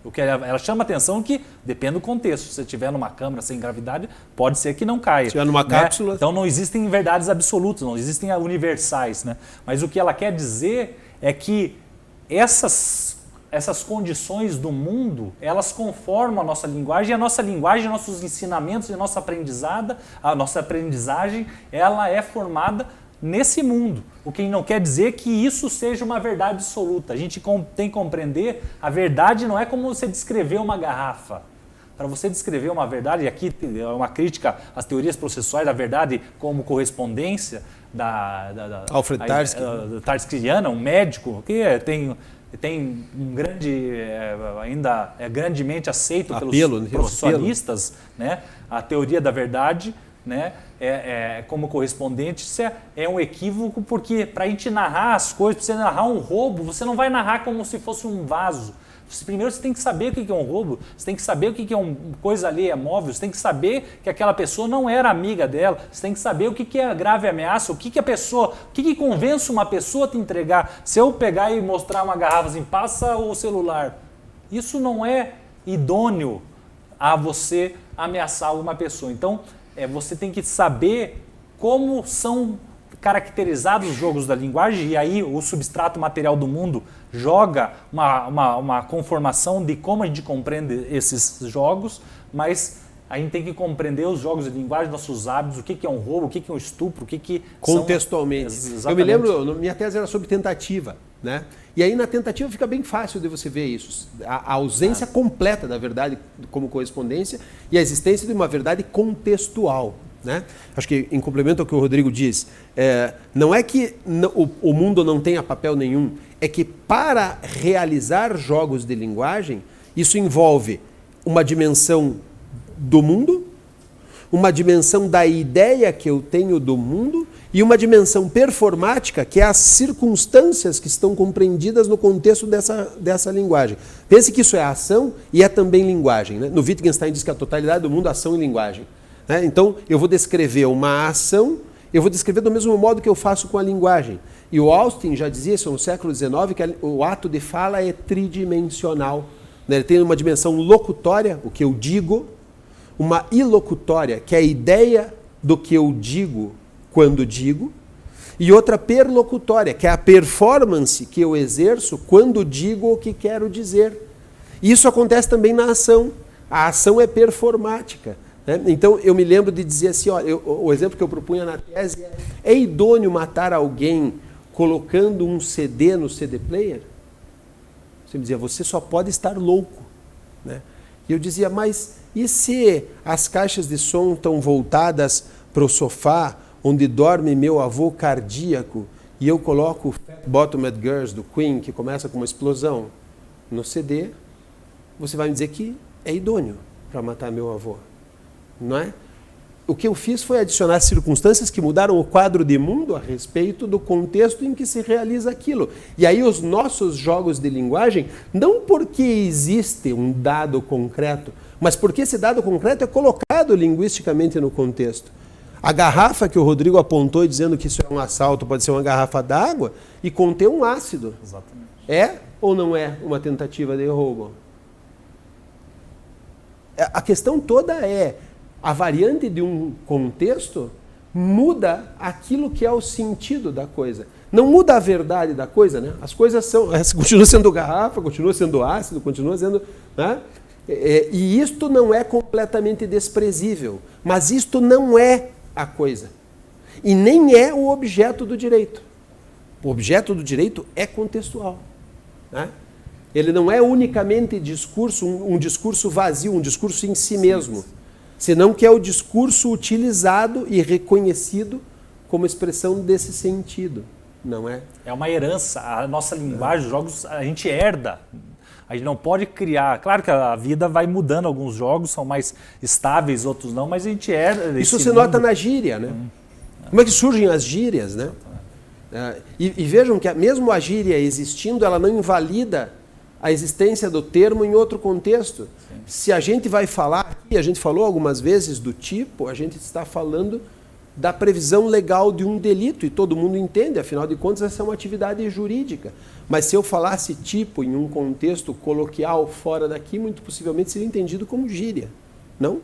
O que ela chama atenção que depende do contexto. Se você estiver numa câmara sem gravidade, pode ser que não caia. Se estiver numa cápsula... Então não existem verdades absolutas, não existem universais, né? Mas o que ela quer dizer é que essas condições do mundo, elas conformam a nossa linguagem, nossos ensinamentos e a nossa aprendizagem, ela é formada nesse mundo. O que não quer dizer que isso seja uma verdade absoluta. A gente tem que compreender, a verdade não é como você descrever uma garrafa. Para você descrever uma verdade, e aqui é uma crítica às teorias processuais da verdade como correspondência Alfred Tarski, Tarskiana, um médico que tem um grande, ainda é grandemente aceito pelos processualistas, né? A teoria da verdade, né? Como correspondente, isso é um equívoco, porque para a gente narrar as coisas, para você narrar um roubo, você não vai narrar como se fosse um vaso. Primeiro você tem que saber o que é um roubo, você tem que saber o que é uma coisa alheia móvel, você tem que saber que aquela pessoa não era amiga dela, você tem que saber o que é grave ameaça, o que convence uma pessoa a te entregar. Se eu pegar e mostrar uma garrafa assim, passa o celular, isso não é idôneo a você ameaçar alguma pessoa. Então, você tem que saber como são caracterizados os jogos da linguagem, e aí o substrato material do mundo joga uma conformação de como a gente compreende esses jogos, mas a gente tem que compreender os jogos de linguagem, nossos hábitos, o que é um roubo, o que é um estupro, o que contextualmente. São... Eu me lembro, minha tese era sobre tentativa, né? E aí na tentativa fica bem fácil de você ver isso, a ausência completa da verdade como correspondência e a existência de uma verdade contextual. Né? Acho que, em complemento ao que o Rodrigo diz, não é que o mundo não tenha papel nenhum, é que para realizar jogos de linguagem, isso envolve uma dimensão do mundo, uma dimensão da ideia que eu tenho do mundo e uma dimensão performática, que é as circunstâncias que estão compreendidas no contexto dessa linguagem. Pense que isso é ação e é também linguagem. Né? No Wittgenstein diz que a totalidade do mundo é ação e linguagem. Né? Então, eu vou descrever uma ação, eu vou descrever do mesmo modo que eu faço com a linguagem. E o Austin já dizia isso no século XIX, que o ato de fala é tridimensional. Né? Ele tem uma dimensão locutória, o que eu digo, uma ilocutória, que é a ideia do que eu digo quando digo, e outra perlocutória, que é a performance que eu exerço quando digo o que quero dizer. Isso acontece também na ação. A ação é performática. Né? Então, eu me lembro de dizer assim, ó, o exemplo que eu propunha na tese é idôneo matar alguém colocando um CD no CD player? Você me dizia, você só pode estar louco. Né? E eu dizia, mas e se as caixas de som estão voltadas para o sofá onde dorme meu avô cardíaco e eu coloco Fat Bottomed Girls do Queen, que começa com uma explosão, no CD, você vai me dizer que é idôneo para matar meu avô. Não é? O que eu fiz foi adicionar circunstâncias que mudaram o quadro de mundo a respeito do contexto em que se realiza aquilo. E aí os nossos jogos de linguagem, não porque existe um dado concreto, mas porque esse dado concreto é colocado linguisticamente no contexto. A garrafa que o Rodrigo apontou dizendo que isso é um assalto, pode ser uma garrafa d'água e conter um ácido. Exatamente. É ou não é uma tentativa de roubo? A questão toda é, a variante de um contexto muda aquilo que é o sentido da coisa. Não muda a verdade da coisa, né? As coisas continua sendo garrafa, continua sendo ácido, continua sendo... Né? E isto não é completamente desprezível, mas isto não é a coisa. E nem é o objeto do direito. O objeto do direito é contextual. Né? Ele não é unicamente discurso, um discurso vazio, um discurso em si mesmo, senão que é o discurso utilizado e reconhecido como expressão desse sentido. Não é? É uma herança. A nossa linguagem, os jogos, a gente herda. A gente não pode criar... Claro que a vida vai mudando, alguns jogos são mais estáveis, outros não, mas a gente herda... Isso se nota na gíria, né? Como é que surgem as gírias, né? E vejam que mesmo a gíria existindo, ela não invalida a existência do termo em outro contexto. Sim. Se a gente vai falar, e a gente falou algumas vezes do tipo, a gente está falando da previsão legal de um delito, e todo mundo entende, afinal de contas, essa é uma atividade jurídica. Mas se eu falasse tipo em um contexto coloquial fora daqui, muito possivelmente seria entendido como gíria. Não?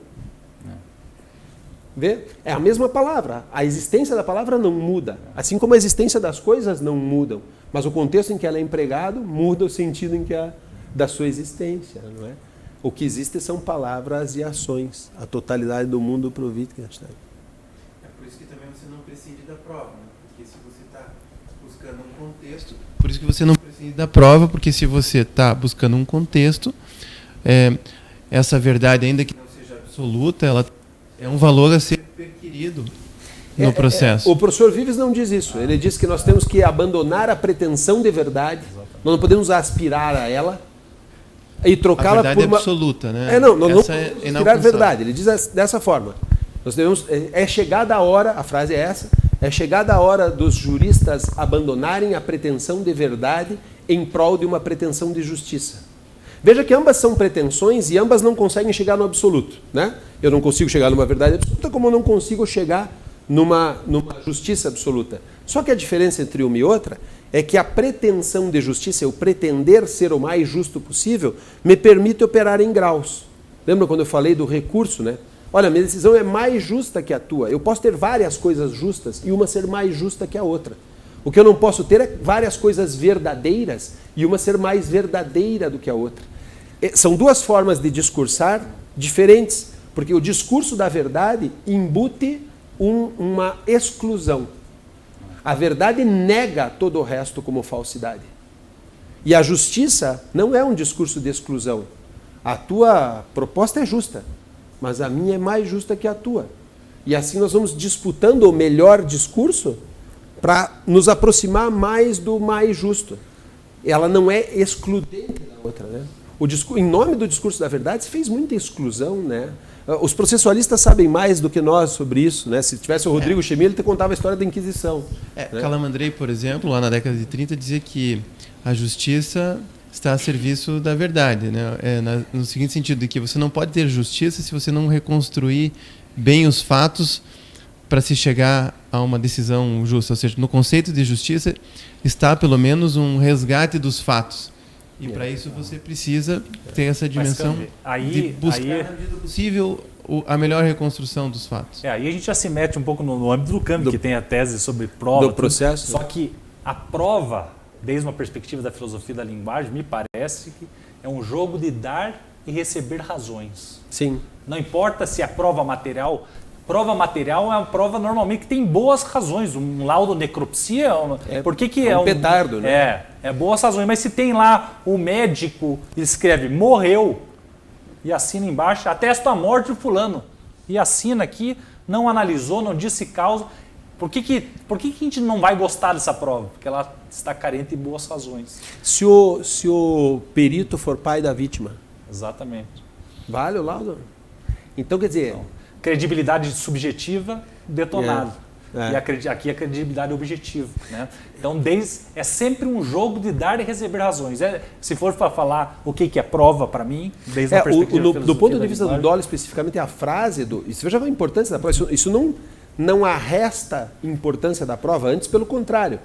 Vê? É a mesma palavra. A existência da palavra não muda. Assim como a existência das coisas não mudam. Mas o contexto em que ela é empregado muda o sentido da sua existência. Não é? O que existe são palavras e ações. A totalidade do mundo para o Wittgenstein. É por isso que também você não prescinde da prova. Né? Porque se você está buscando um contexto... Por isso que você não prescinde da prova, porque se você está buscando um contexto, essa verdade, ainda que não seja absoluta, ela é um valor a ser perquirido no processo. O professor Vives não diz isso. Ele diz que nós temos que abandonar a pretensão de verdade. Nós não podemos aspirar a ela e trocá-la por uma... A verdade absoluta, né? Não podemos aspirar a verdade. Ele diz dessa forma. Nós devemos... É chegada a hora, a frase é essa, é chegada a hora dos juristas abandonarem a pretensão de verdade em prol de uma pretensão de justiça. Veja que ambas são pretensões e ambas não conseguem chegar no absoluto. Né? Eu não consigo chegar numa verdade absoluta, como eu não consigo chegar numa justiça absoluta. Só que a diferença entre uma e outra é que a pretensão de justiça, eu pretender ser o mais justo possível, me permite operar em graus. Lembra quando eu falei do recurso, né? Olha, minha decisão é mais justa que a tua. Eu posso ter várias coisas justas e uma ser mais justa que a outra. O que eu não posso ter é várias coisas verdadeiras e uma ser mais verdadeira do que a outra. São duas formas de discursar diferentes, porque o discurso da verdade embute uma exclusão. A verdade nega todo o resto como falsidade. E a justiça não é um discurso de exclusão. A tua proposta é justa, mas a minha é mais justa que a tua. E assim nós vamos disputando o melhor discurso para nos aproximar mais do mais justo. Ela não é excludente da outra, né? Em nome do discurso da verdade se fez muita exclusão, né? Os processualistas sabem mais do que nós sobre isso, né? Se tivesse o Rodrigo Chemin, ele te contava a história da Inquisição. Né? Calamandrei, por exemplo, lá na década de 30, dizia que a justiça está a serviço da verdade, né? No seguinte sentido, de que você não pode ter justiça se você não reconstruir bem os fatos para se chegar a uma decisão justa. Ou seja, no conceito de justiça está pelo menos um resgate dos fatos. E para isso você precisa ter essa dimensão de buscar, na medida possível, a melhor reconstrução dos fatos. Aí a gente já se mete um pouco no âmbito do Campbell, que tem a tese sobre prova. Do processo. Só que a prova, desde uma perspectiva da filosofia da linguagem, me parece que é um jogo de dar e receber razões. Sim. Não importa se a prova material... Prova material é uma prova normalmente que tem boas razões. Um laudo necropsia... Por que é um petardo, né? É boas razões. Mas se tem lá o médico, ele escreve morreu e assina embaixo, atesto a morte do fulano. E assina aqui, não analisou, não disse causa. Por que a gente não vai gostar dessa prova? Porque ela está carente de boas razões. Se o perito for pai da vítima. Exatamente. Vale o laudo? Então, quer dizer... Credibilidade subjetiva, detonado. E aqui a credibilidade objetiva. Né? Então, é sempre um jogo de dar e receber razões. Se for para falar o que é prova para mim, desde a perspectiva do ponto de vista do Dolly, especificamente, a frase do... Isso veja a importância da prova. Isso não arresta importância da prova, antes pelo contrário.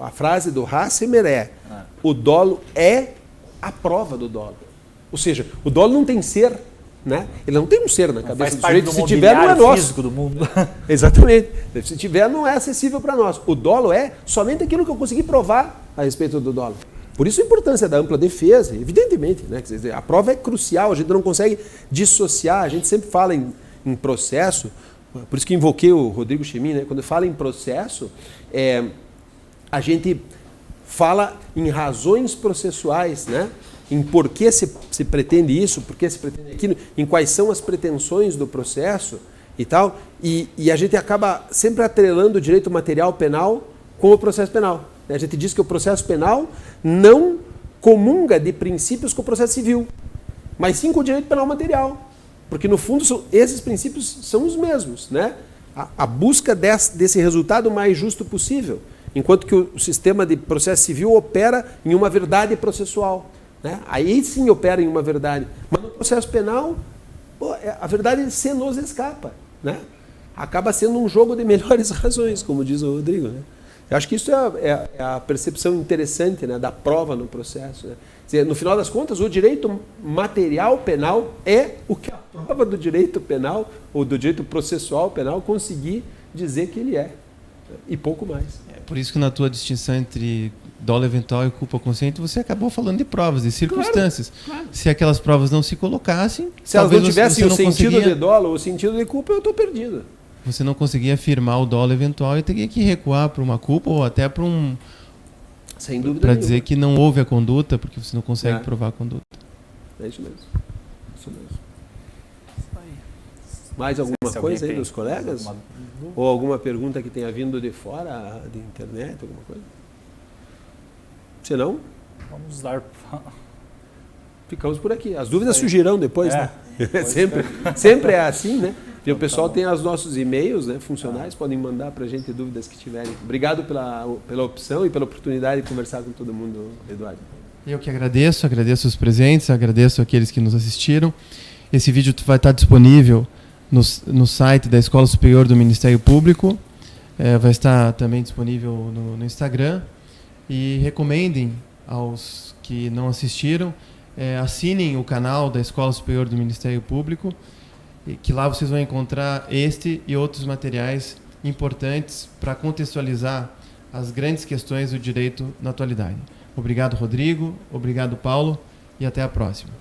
A frase do Hassemer é o dolo é a prova do dolo. Ou seja, o dolo não tem ser... Né? Ele não tem um ser na cabeça do sujeito. Se tiver, não é nosso. Do mundo. Exatamente. Se tiver, não é acessível para nós. O dolo é somente aquilo que eu consegui provar a respeito do dolo. Por isso a importância da ampla defesa, evidentemente. Né? Quer dizer, a prova é crucial, a gente não consegue dissociar. A gente sempre fala em processo, por isso que invoquei o Rodrigo Chemin, né? Quando fala em processo, a gente fala em razões processuais, né? Em por que se pretende isso, por que se pretende aquilo, em quais são as pretensões do processo e tal, e a gente acaba sempre atrelando o direito material penal com o processo penal. A gente diz que o processo penal não comunga de princípios com o processo civil, mas sim com o direito penal material, porque no fundo esses princípios são os mesmos, né? A busca desse resultado mais justo possível, enquanto que o sistema de processo civil opera em uma verdade processual. Né? Aí sim opera em uma verdade. Mas no processo penal, a verdade se nos escapa. Né? Acaba sendo um jogo de melhores razões, como diz o Rodrigo. Né? Eu acho que isso é a percepção interessante, né, da prova no processo. Né? Quer dizer, no final das contas, o direito material penal é o que a prova do direito penal, ou do direito processual penal, conseguir dizer que ele é. E pouco mais. É por isso que na tua distinção entre dolo eventual e culpa consciente, você acabou falando de provas, de circunstâncias. Claro. Se aquelas provas não se colocassem... Se elas não tivessem o sentido de dolo ou o sentido de culpa, eu estou perdido. Você não conseguia afirmar o dolo eventual e teria que recuar para uma culpa ou até para um... Sem dúvida para dizer que não houve a conduta, porque você não consegue provar a conduta. É isso mesmo. Isso mesmo. Mais alguma coisa aí dos colegas? Ou alguma pergunta que tenha vindo de fora, de internet, alguma coisa? Se não, vamos dar... ficamos por aqui. As dúvidas surgirão depois, né? Sempre é assim, né? E o pessoal tem os nossos e-mails, né, funcionais, podem mandar para a gente dúvidas que tiverem. Obrigado pela opção e pela oportunidade de conversar com todo mundo, Eduardo. Eu que agradeço os presentes, agradeço aqueles que nos assistiram. Esse vídeo vai estar disponível no site da Escola Superior do Ministério Público, vai estar também disponível no Instagram. E recomendem aos que não assistiram, assinem o canal da Escola Superior do Ministério Público, que lá vocês vão encontrar este e outros materiais importantes para contextualizar as grandes questões do direito na atualidade. Obrigado, Rodrigo. Obrigado, Paulo. E até a próxima.